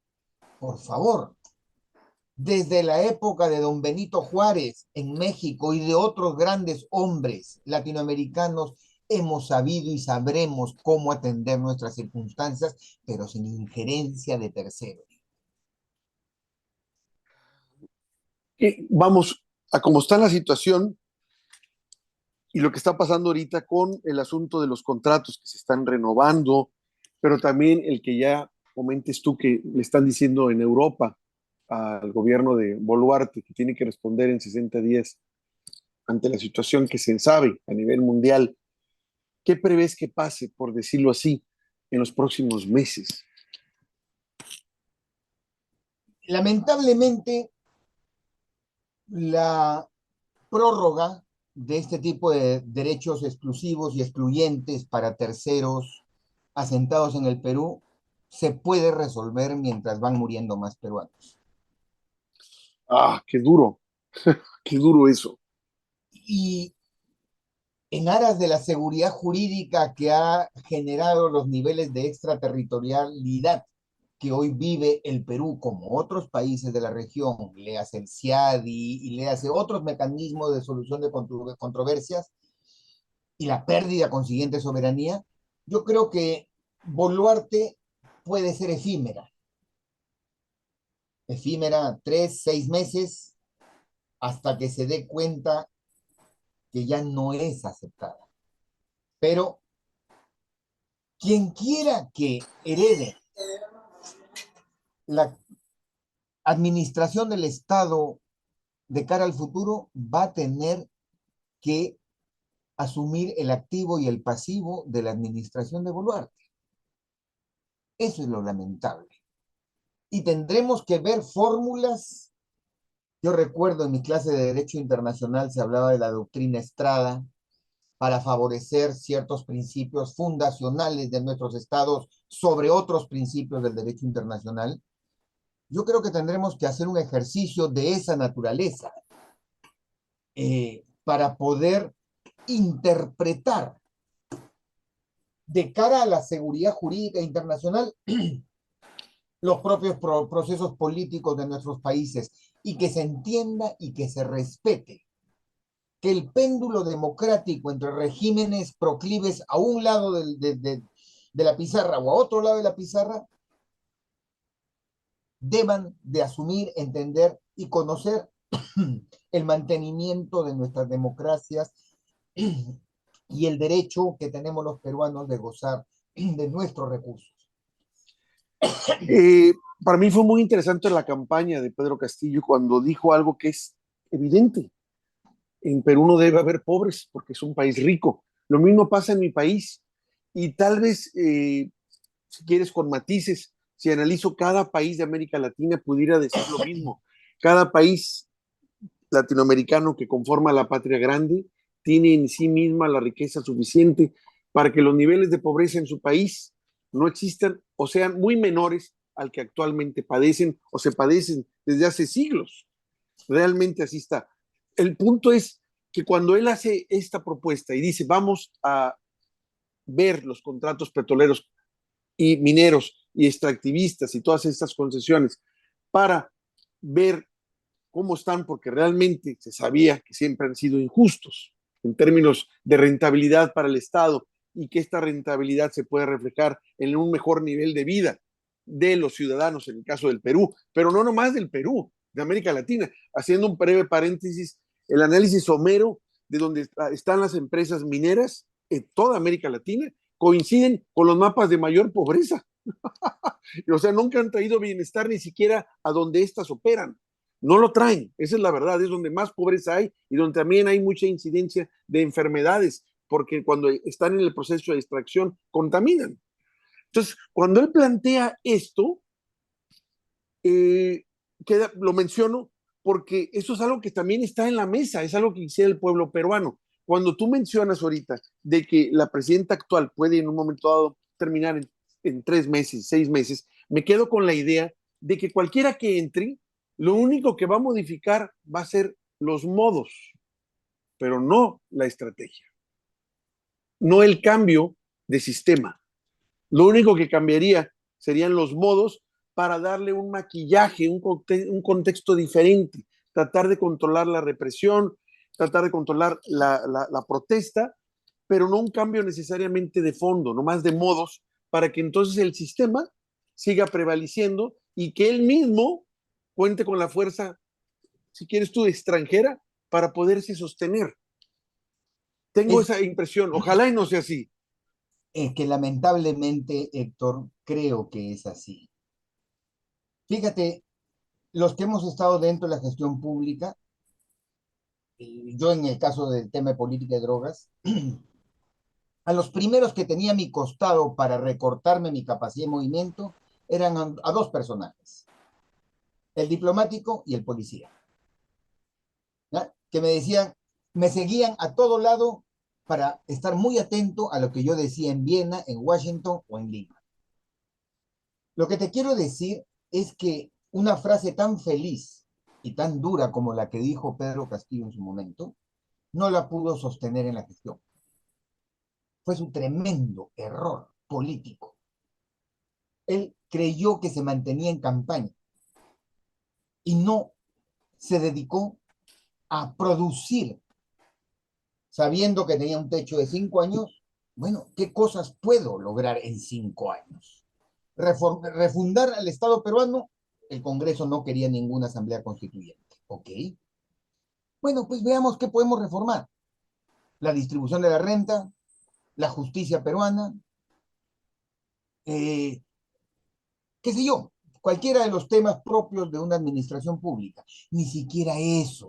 por favor, desde la época de don Benito Juárez en México y de otros grandes hombres latinoamericanos, hemos sabido y sabremos cómo atender nuestras circunstancias, pero sin injerencia de terceros. Vamos, a cómo está la situación y lo que está pasando ahorita con el asunto de los contratos que se están renovando, pero también el que ya comentes tú que le están diciendo en Europa al gobierno de Boluarte que tiene que responder en 60 días ante la situación que se sabe a nivel mundial. ¿Qué prevés que pase, por decirlo así, en los próximos meses? Lamentablemente, la prórroga de este tipo de derechos exclusivos y excluyentes para terceros asentados en el Perú se puede resolver mientras van muriendo más peruanos. Ah, qué duro eso. Y en aras de la seguridad jurídica que ha generado los niveles de extraterritorialidad que hoy vive el Perú, como otros países de la región, le hace el CIADI y le hace otros mecanismos de solución de controversias y la pérdida consiguiente de soberanía, yo creo que Boluarte puede ser efímera, efímera 3, 6 meses, hasta que se dé cuenta que ya no es aceptada. Pero quien quiera que herede la administración del Estado de cara al futuro va a tener que asumir el activo y el pasivo de la administración de Boluarte. Eso es lo lamentable. Y tendremos que ver fórmulas. Yo recuerdo en mi clase de Derecho Internacional se hablaba de la doctrina Estrada para favorecer ciertos principios fundacionales de nuestros estados sobre otros principios del derecho internacional. Yo creo que tendremos que hacer un ejercicio de esa naturaleza para poder interpretar de cara a la seguridad jurídica internacional los propios procesos políticos de nuestros países y que se entienda y que se respete que el péndulo democrático entre regímenes proclives a un lado de la pizarra o a otro lado de la pizarra deban de asumir, entender y conocer el mantenimiento de nuestras democracias y el derecho que tenemos los peruanos de gozar de nuestros recursos. Eh, para mí fue muy interesante la campaña de Pedro Castillo cuando dijo algo que es evidente. En Perú no debe haber pobres porque es un país rico. Lo mismo pasa en mi país. Y tal vez, si quieres, con matices, si analizo cada país de América Latina, pudiera decir lo mismo. Cada país latinoamericano que conforma la patria grande tiene en sí misma la riqueza suficiente para que los niveles de pobreza en su país no existan o sean muy menores al que actualmente padecen o se padecen desde hace siglos. Realmente así está. El punto es que cuando él hace esta propuesta y dice vamos a ver los contratos petroleros y mineros y extractivistas y todas estas concesiones para ver cómo están, porque realmente se sabía que siempre han sido injustos en términos de rentabilidad para el Estado y que esta rentabilidad se puede reflejar en un mejor nivel de vida de los ciudadanos en el caso del Perú, pero no nomás del Perú, de América Latina. Haciendo un breve paréntesis, el análisis somero de donde están las empresas mineras en toda América Latina coinciden con los mapas de mayor pobreza. O sea, nunca han traído bienestar ni siquiera a donde éstas operan. No lo traen, esa es la verdad, es donde más pobreza hay y donde también hay mucha incidencia de enfermedades, porque cuando están en el proceso de extracción contaminan. Entonces, cuando él plantea esto, lo menciono porque eso es algo que también está en la mesa, es algo que quisiera el pueblo peruano. Cuando tú mencionas ahorita de que la presidenta actual puede en un momento dado terminar en 3 meses, 6 meses, me quedo con la idea de que cualquiera que entre, lo único que va a modificar va a ser los modos, pero no la estrategia, no el cambio de sistema. Lo único que cambiaría serían los modos para darle un maquillaje, un contexto diferente, tratar de controlar la represión, tratar de controlar la protesta, pero no un cambio necesariamente de fondo, no más de modos, para que entonces el sistema siga prevaleciendo y que él mismo cuente con la fuerza, si quieres tú, extranjera, para poderse sostener. Tengo Es, esa impresión, ojalá y no sea así. es que lamentablemente, Héctor, creo que es así. Fíjate, los que hemos estado dentro de la gestión pública, yo en el caso del tema de política de drogas, a los primeros que tenía a mi costado para recortarme mi capacidad de movimiento eran a dos personajes, el diplomático y el policía, ¿ya? Que me decían, me seguían a todo lado para estar muy atento a lo que yo decía en Viena, en Washington o en Lima. Lo que te quiero decir es que una frase tan feliz y tan dura como la que dijo Pedro Castillo en su momento, no la pudo sostener en la gestión. Fue su tremendo error político. Él creyó que se mantenía en campaña y no se dedicó a producir, sabiendo que tenía un techo de 5 años. Bueno, ¿qué cosas puedo lograr en 5 años? Refundar al Estado peruano. El Congreso no quería ninguna asamblea constituyente. ¿Ok? Bueno, pues veamos qué podemos reformar. La distribución de la renta, la justicia peruana, eh, qué sé yo, cualquiera de los temas propios de una administración pública. Ni siquiera eso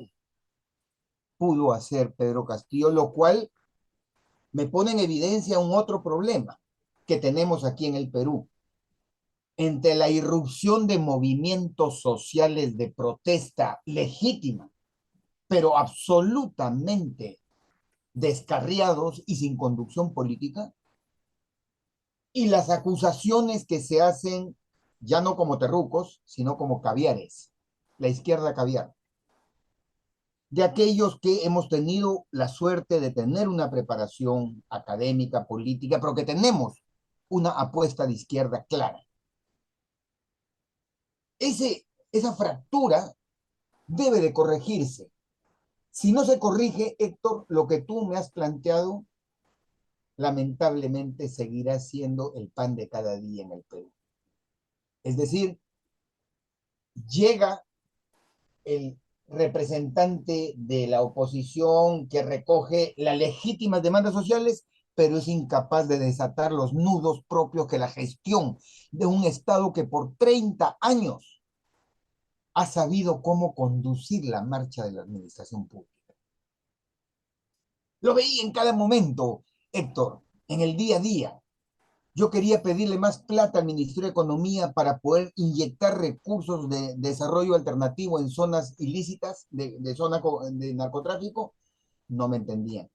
pudo hacer Pedro Castillo, lo cual me pone en evidencia un otro problema que tenemos aquí en el Perú. Entre la irrupción de movimientos sociales de protesta legítima, pero absolutamente descarriados y sin conducción política, y las acusaciones que se hacen ya no como terrucos, sino como caviares, la izquierda caviar, de aquellos que hemos tenido la suerte de tener una preparación académica, política, pero que tenemos una apuesta de izquierda clara. Esa fractura debe de corregirse. Si no se corrige, Héctor, lo que tú me has planteado, lamentablemente seguirá siendo el pan de cada día en el Perú. Es decir, llega el representante de la oposición que recoge las legítimas demandas sociales, pero es incapaz de desatar los nudos propios que la gestión de un Estado que por 30 años ha sabido cómo conducir la marcha de la administración pública. Lo veía en cada momento, Héctor, en el día a día. Yo quería pedirle más plata al Ministerio de Economía para poder inyectar recursos de desarrollo alternativo en zonas ilícitas, de zona de narcotráfico. No me entendían.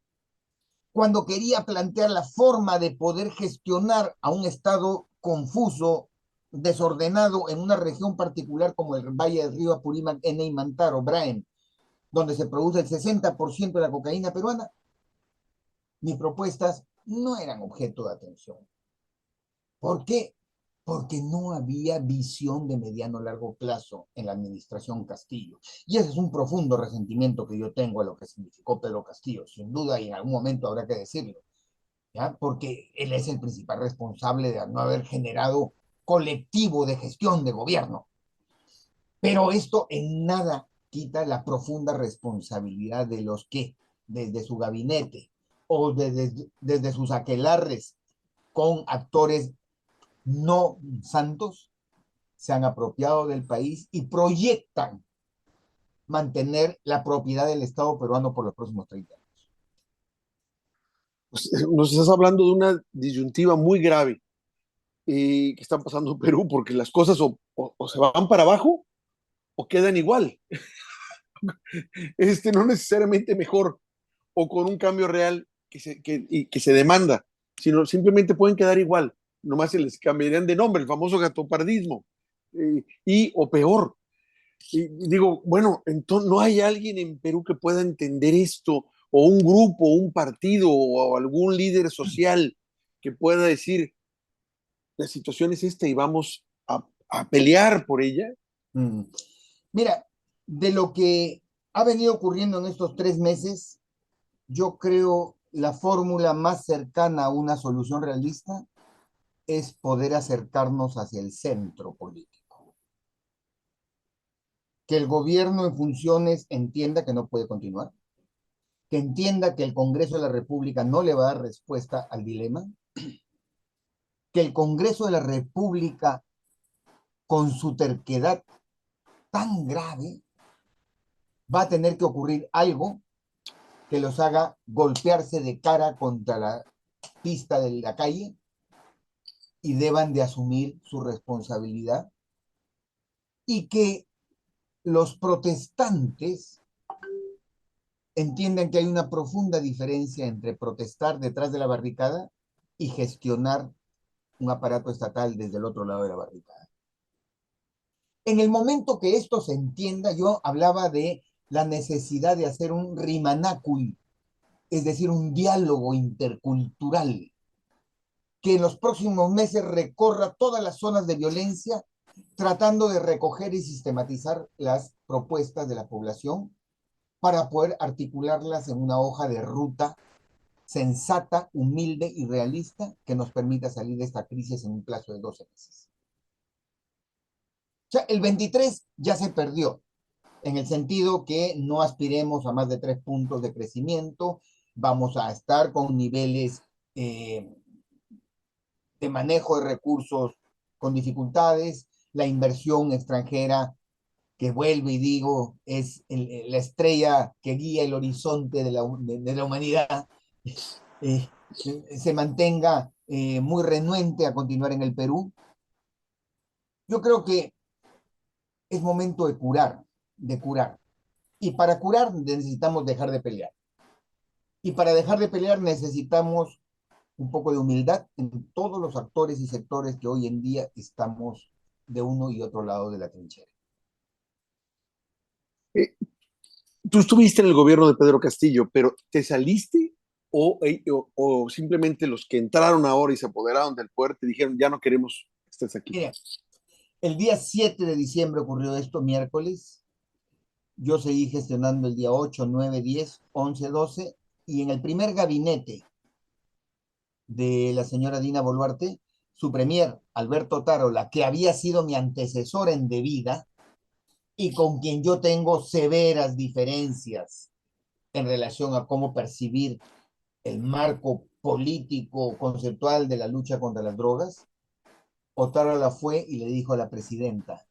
Cuando quería plantear la forma de poder gestionar a un Estado confuso, desordenado en una región particular como el Valle del Río Apurímac, N. y Mantaro, Braen, donde se produce el 60% de la cocaína peruana, mis propuestas no eran objeto de atención. ¿Por qué? Porque no había visión de mediano a largo plazo en la administración Castillo. Y ese es un profundo resentimiento que yo tengo a lo que significó Pedro Castillo, sin duda, y en algún momento habrá que decirlo, ¿ya? Porque él es el principal responsable de no haber generado colectivo de gestión de gobierno. Pero esto en nada quita la profunda responsabilidad de los que, desde su gabinete o desde sus aquelarres con actores no santos, se han apropiado del país y proyectan mantener la propiedad del Estado peruano por los próximos 30 años. Pues, nos estás hablando de una disyuntiva muy grave que está pasando en Perú, porque las cosas o se van para abajo o quedan igual. No necesariamente mejor o con un cambio real que se demanda, sino simplemente pueden quedar igual. Nomás se les cambiarían de nombre, el famoso gatopardismo. O peor. Y digo, bueno, entonces no hay alguien en Perú que pueda entender esto, o un grupo, un partido, o algún líder social que pueda decir, la situación es esta y vamos a pelear por ella. Mm. Mira, de lo que ha venido ocurriendo en estos 3 meses, yo creo la fórmula más cercana a una solución realista es poder acercarnos hacia el centro político. Que el gobierno en funciones entienda que no puede continuar, que entienda que el Congreso de la República no le va a dar respuesta al dilema, que el Congreso de la República, con su terquedad tan grave, va a tener que ocurrir algo que los haga golpearse de cara contra la pista de la calle y deban de asumir su responsabilidad, y que los protestantes entiendan que hay una profunda diferencia entre protestar detrás de la barricada y gestionar un aparato estatal desde el otro lado de la barricada. En el momento que esto se entienda, yo hablaba de la necesidad de hacer un rimanácul, es decir, un diálogo intercultural que en los próximos meses recorra todas las zonas de violencia, tratando de recoger y sistematizar las propuestas de la población para poder articularlas en una hoja de ruta sensata, humilde y realista que nos permita salir de esta crisis en un plazo de 12 meses. O sea, el 23 ya se perdió, en el sentido que no aspiremos a más de 3 puntos de crecimiento, vamos a estar con niveles de manejo de recursos con dificultades, la inversión extranjera que vuelve y digo, es la estrella que guía el horizonte de la humanidad, eh, se mantenga muy renuente a continuar en el Perú. Yo creo que es momento de curar, de curar. Y para curar necesitamos dejar de pelear. Y para dejar de pelear necesitamos un poco de humildad en todos los actores y sectores que hoy en día estamos de uno y otro lado de la trinchera. Eh, Tú estuviste en el gobierno de Pedro Castillo, pero ¿te saliste o simplemente los que entraron ahora y se apoderaron del poder te dijeron, ya no queremos que estés aquí? Mira, el día 7 de diciembre ocurrió esto, miércoles. Yo seguí gestionando el día 8, 9, 10, 11, 12 y en el primer gabinete de la señora Dina Boluarte, su premier, Alberto Tarola, que había sido mi antecesor en debida y con quien yo tengo severas diferencias en relación a cómo percibir el marco político conceptual de la lucha contra las drogas, Otárola fue y le dijo a la presidenta,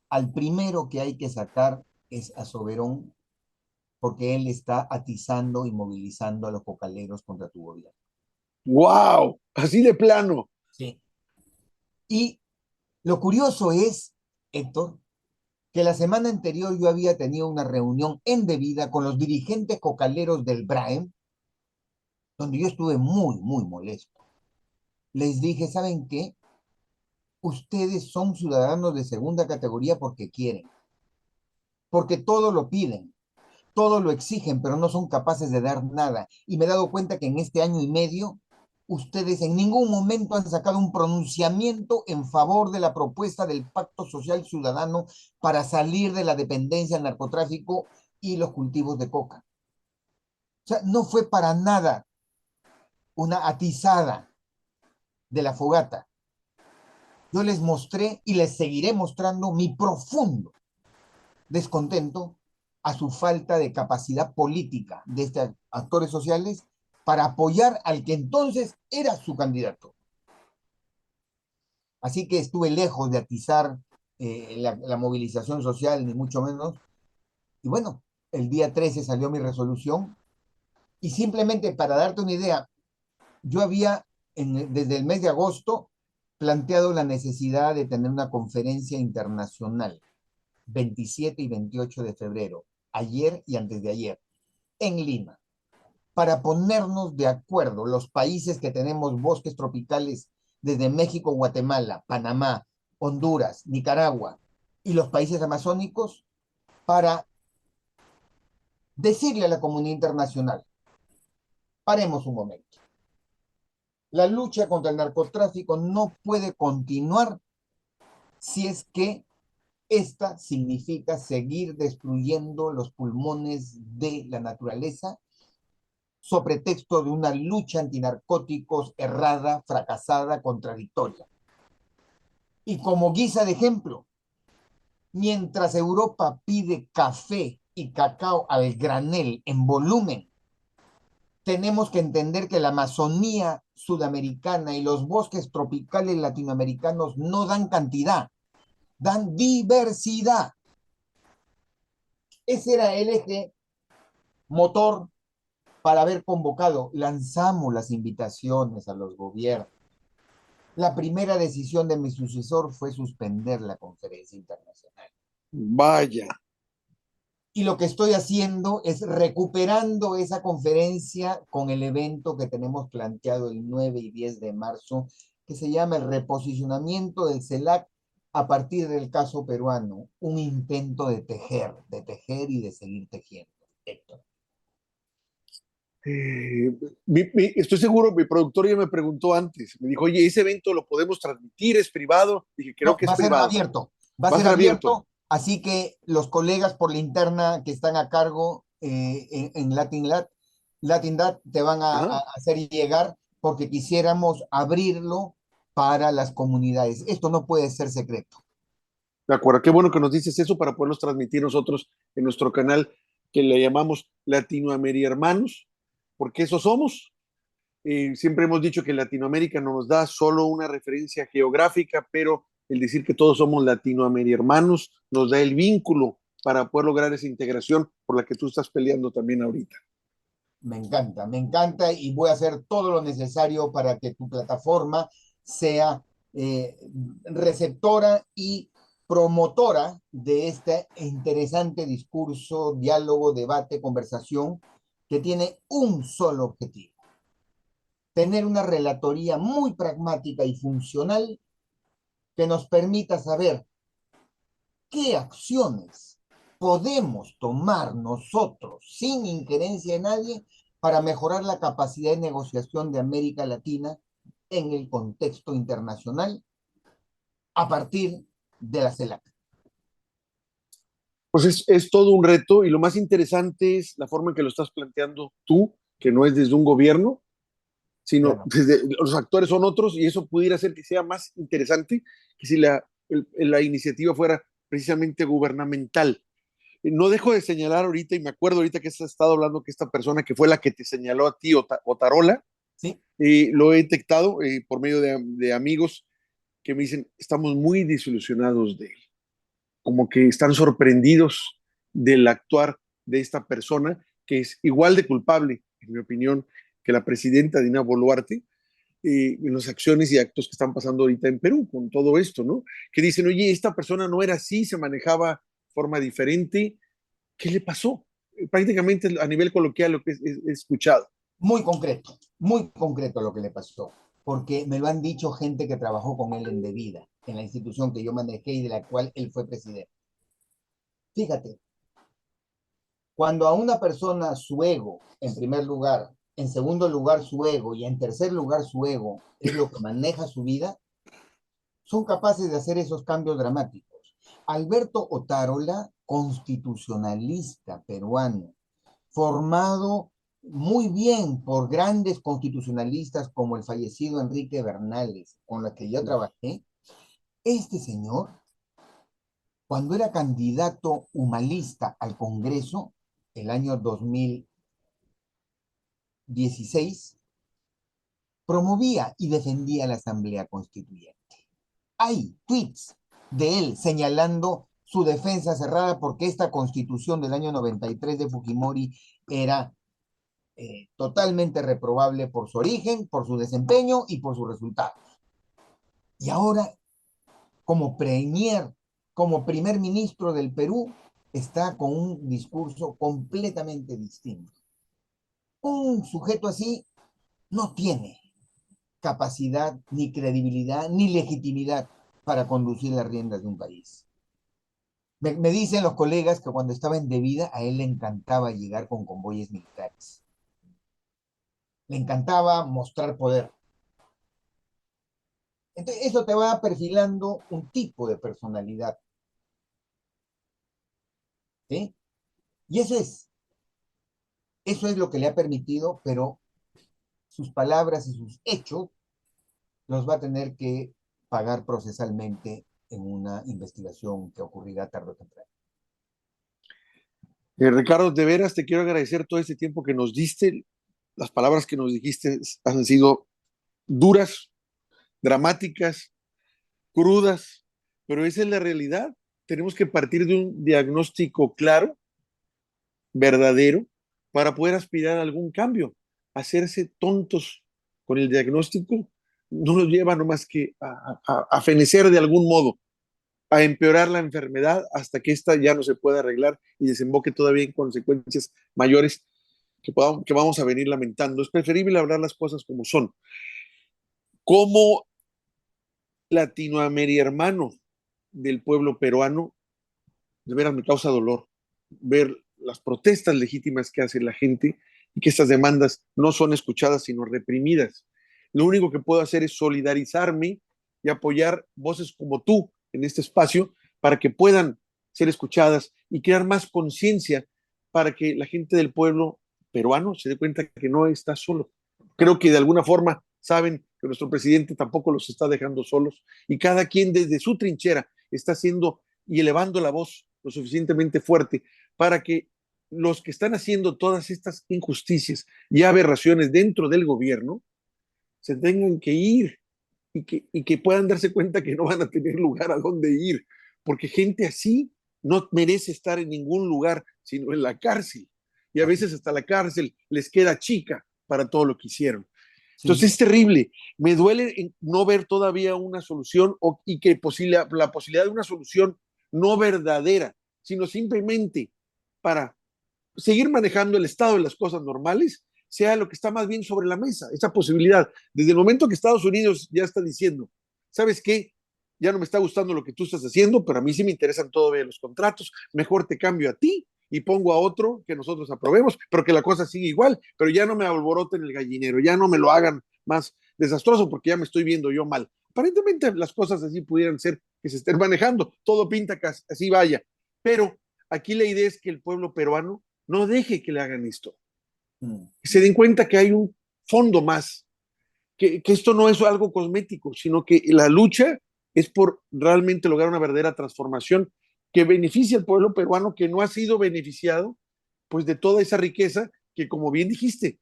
al primero que hay que sacar es a Soberón, porque él está atizando y movilizando a los cocaleros contra tu gobierno. ¡Wow! Así de plano. Sí. Y lo curioso es, Héctor, que la semana anterior yo había tenido una reunión en debida con los dirigentes cocaleros del BRAEM, donde yo estuve muy, muy molesto. Les dije, ¿saben qué? Ustedes son ciudadanos de segunda categoría porque quieren, porque todo lo piden, todo lo exigen, pero no son capaces de dar nada. Y me he dado cuenta que en este año y medio, ustedes en ningún momento han sacado un pronunciamiento en favor de la propuesta del Pacto Social Ciudadano para salir de la dependencia al narcotráfico y los cultivos de coca. O sea, no fue para nada una atizada de la fogata. Yo les mostré y les seguiré mostrando mi profundo descontento a su falta de capacidad política de estos actores sociales para apoyar al que entonces era su candidato. Así que estuve lejos de atizar la movilización social, ni mucho menos. Y bueno, el día 13 salió mi resolución y simplemente para darte una idea, yo había desde el mes de agosto planteado la necesidad de tener una conferencia internacional 27 y 28 de febrero, ayer y antes de ayer, en Lima, para ponernos de acuerdo los países que tenemos bosques tropicales desde México, Guatemala, Panamá, Honduras, Nicaragua y los países amazónicos para decirle a la comunidad internacional, paremos un momento. La lucha contra el narcotráfico no puede continuar si es que esta significa seguir destruyendo los pulmones de la naturaleza sobre pretexto de una lucha antinarcóticos errada, fracasada, contradictoria. Y como guisa de ejemplo, mientras Europa pide café y cacao al granel en volumen, tenemos que entender que la Amazonía sudamericana y los bosques tropicales latinoamericanos no dan cantidad, dan diversidad. Ese era el eje motor para haber convocado. Lanzamos las invitaciones a los gobiernos. La primera decisión de mi sucesor fue suspender la conferencia internacional. Vaya. Y lo que estoy haciendo es recuperando esa conferencia con el evento que tenemos planteado el 9 y 10 de marzo, que se llama el reposicionamiento del CELAC a partir del caso peruano, un intento de tejer y de seguir tejiendo. Héctor. Eh, estoy seguro, mi productor ya me preguntó antes, me dijo, oye, ¿ese evento lo podemos transmitir? ¿Es privado? Dije, creo No, que es privado. va a Va a ser ser abierto. abierto, así que los colegas por la interna que están a cargo en Latin Dad te van a Ajá. hacer llegar porque quisiéramos abrirlo para las comunidades. Esto no puede ser secreto. De acuerdo, qué bueno que nos dices eso para poderlos transmitir nosotros en nuestro canal que le llamamos Latinoamérica Hermanos, porque eso somos. Siempre hemos dicho que Latinoamérica no nos da solo una referencia geográfica, pero el decir que todos somos Latinoamérica hermanos nos da el vínculo para poder lograr esa integración por la que tú estás peleando también ahorita. Me encanta y voy a hacer todo lo necesario para que tu plataforma sea eh, receptora y promotora de este interesante discurso, diálogo, debate, conversación que tiene un solo objetivo: tener una relatoría muy pragmática y funcional que nos permita saber qué acciones podemos tomar nosotros sin injerencia de nadie para mejorar la capacidad de negociación de América Latina en el contexto internacional a partir de la CELAC. Pues es todo un reto y lo más interesante es la forma en que lo estás planteando tú, que no es desde un gobierno, sino Claro. desde los actores son otros y eso pudiera hacer que sea más interesante que si la iniciativa fuera precisamente gubernamental. No dejo de señalar ahorita, y me acuerdo ahorita que has estado hablando que esta persona que fue la que te señaló a ti, Otarola, ¿Sí? lo he detectado por medio de amigos que me dicen, estamos muy desilusionados de él, como que están sorprendidos del actuar de esta persona, que es igual de culpable, en mi opinión, que la presidenta Dina Boluarte, en las acciones y actos que están pasando ahorita en Perú con todo esto, ¿no? Que dicen, oye, esta persona no era así, se manejaba de forma diferente, ¿qué le pasó? Prácticamente a nivel coloquial lo que he escuchado. Muy concreto lo que le pasó, porque me lo han dicho gente que trabajó con él en Devida, en la institución que yo manejé y de la cual él fue presidente. Fíjate, cuando a una persona su ego, en primer lugar, en segundo lugar su ego y en tercer lugar su ego es lo que maneja su vida, son capaces de hacer esos cambios dramáticos. Alberto Otárola, constitucionalista peruano, formado muy bien por grandes constitucionalistas como el fallecido Enrique Bernales, con la que yo trabajé, este señor, cuando era candidato humanista al Congreso, el año 2016, promovía y defendía la Asamblea Constituyente. Hay tweets de él señalando su defensa cerrada porque esta constitución del año 93 de Fujimori era totalmente reprobable por su origen, por su desempeño y por sus resultados. Y ahora, como premier, como primer ministro del Perú, está con un discurso completamente distinto. Un sujeto así no tiene capacidad, ni credibilidad, ni legitimidad para conducir las riendas de un país. Me dicen los colegas que cuando estaba en Devida a él le encantaba llegar con convoyes militares. Le encantaba mostrar poder. Entonces, eso te va perfilando un tipo de personalidad. ¿Sí? Y eso es lo que le ha permitido, pero sus palabras y sus hechos los va a tener que pagar procesalmente en una investigación que ocurrirá tarde o temprano. Ricardo, de veras te quiero agradecer todo este tiempo que nos diste. Las palabras que nos dijiste han sido duras, dramáticas, crudas, pero esa es la realidad. Tenemos que partir de un diagnóstico claro, verdadero, para poder aspirar a algún cambio. Hacerse tontos con el diagnóstico no nos lleva nomás que a fenecer de algún modo, a empeorar la enfermedad hasta que ésta ya no se pueda arreglar y desemboque todavía en consecuencias mayores que vamos a venir lamentando. Es preferible hablar las cosas como son. Como latinoamericano hermano del pueblo peruano, de veras me causa dolor ver las protestas legítimas que hace la gente y que estas demandas no son escuchadas sino reprimidas. Lo único que puedo hacer es solidarizarme y apoyar voces como tú en este espacio para que puedan ser escuchadas y crear más conciencia para que la gente del pueblo peruano se dé cuenta que no está solo. Creo que de alguna forma saben que nuestro presidente tampoco los está dejando solos y cada quien desde su trinchera está haciendo y elevando la voz lo suficientemente fuerte para que los que están haciendo todas estas injusticias y aberraciones dentro del gobierno se tengan que ir y que puedan darse cuenta que no van a tener lugar a dónde ir, porque gente así no merece estar en ningún lugar, sino en la cárcel. Y a veces hasta la cárcel les queda chica para todo lo que hicieron. Sí, Entonces es terrible. Me duele no ver todavía una solución y que la posibilidad de una solución no verdadera, sino simplemente para seguir manejando el estado de las cosas normales, sea lo que está más bien sobre la mesa, esa posibilidad. Desde el momento que Estados Unidos ya está diciendo, ¿sabes qué? Ya no me está gustando lo que tú estás haciendo, pero a mí sí me interesan todavía los contratos, mejor te cambio a ti y pongo a otro que nosotros aprobemos, pero que la cosa siga igual, pero ya no me alboroten el gallinero, ya no me lo hagan más desastroso porque ya me estoy viendo yo mal. Aparentemente las cosas así pudieran ser que se estén manejando, todo pinta que así vaya, pero aquí la idea es que el pueblo peruano no deje que le hagan esto. Que se den cuenta que hay un fondo más, que esto no es algo cosmético, sino que la lucha es por realmente lograr una verdadera transformación que beneficie al pueblo peruano que no ha sido beneficiado pues de toda esa riqueza que, como bien dijiste,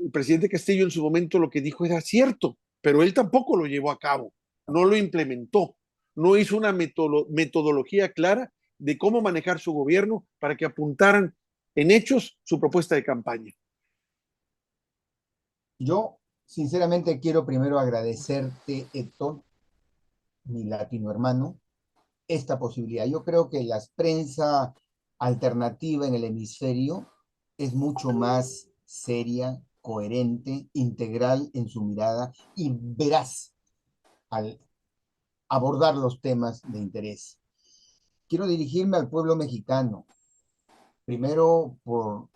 el presidente Castillo en su momento lo que dijo era cierto, pero él tampoco lo llevó a cabo, no lo implementó, no hizo una metodología clara de cómo manejar su gobierno para que apuntaran en hechos su propuesta de campaña. yo sinceramente quiero primero agradecerte, Héctor, mi latino hermano, esta posibilidad. Yo creo que la prensa alternativa en el hemisferio es mucho más seria, coherente, integral en su mirada y veraz al abordar los temas de interés. Quiero dirigirme al pueblo mexicano, primero por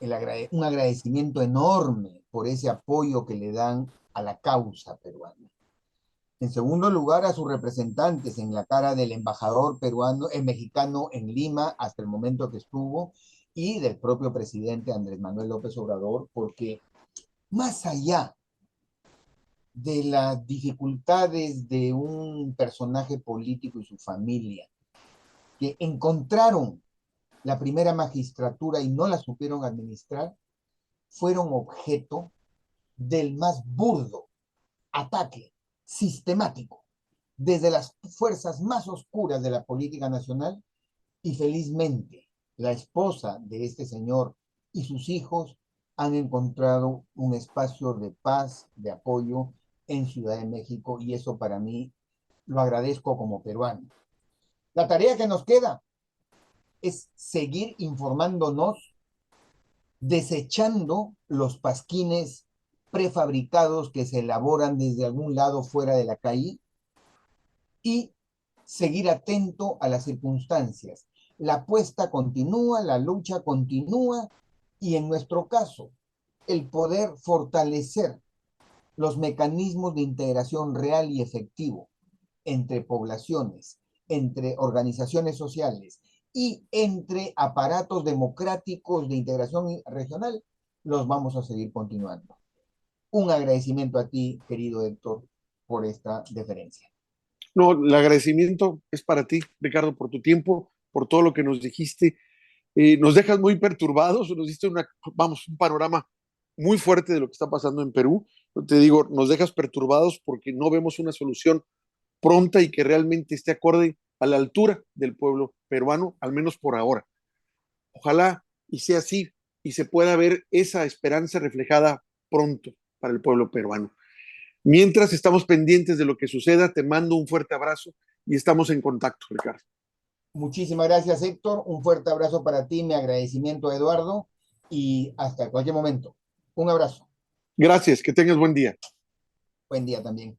un agradecimiento enorme por ese apoyo que le dan a la causa peruana. En segundo lugar, a sus representantes en la cara del embajador peruano, el mexicano en Lima hasta el momento que estuvo, y del propio presidente Andrés Manuel López Obrador, porque más allá de las dificultades de un personaje político y su familia, que encontraron la primera magistratura y no la supieron administrar, fueron objeto del más burdo ataque sistemático desde las fuerzas más oscuras de la política nacional y felizmente la esposa de este señor y sus hijos han encontrado un espacio de paz, de apoyo en Ciudad de México y eso para mí lo agradezco como peruano. La tarea que nos queda es seguir informándonos, desechando los pasquines prefabricados que se elaboran desde algún lado fuera de la calle y seguir atento a las circunstancias. La apuesta continúa, la lucha continúa y en nuestro caso, el poder fortalecer los mecanismos de integración real y efectivo entre poblaciones, entre organizaciones sociales y entre aparatos democráticos de integración regional, los vamos a seguir continuando. Un agradecimiento a ti, querido Héctor, por esta deferencia. No, el agradecimiento es para ti, Ricardo, por tu tiempo, por todo lo que nos dijiste. Nos dejas muy perturbados, nos diste vamos, un panorama muy fuerte de lo que está pasando en Perú. Te digo, nos dejas perturbados porque no vemos una solución pronta y que realmente esté acorde a la altura del pueblo peruano, al menos por ahora. Ojalá y sea así y se pueda ver esa esperanza reflejada pronto para el pueblo peruano. Mientras estamos pendientes de lo que suceda, te mando un fuerte abrazo y estamos en contacto, Ricardo. Muchísimas gracias, Héctor. Un fuerte abrazo para ti, mi agradecimiento a Eduardo y hasta cualquier momento. Un abrazo. Gracias, que tengas buen día. Buen día también.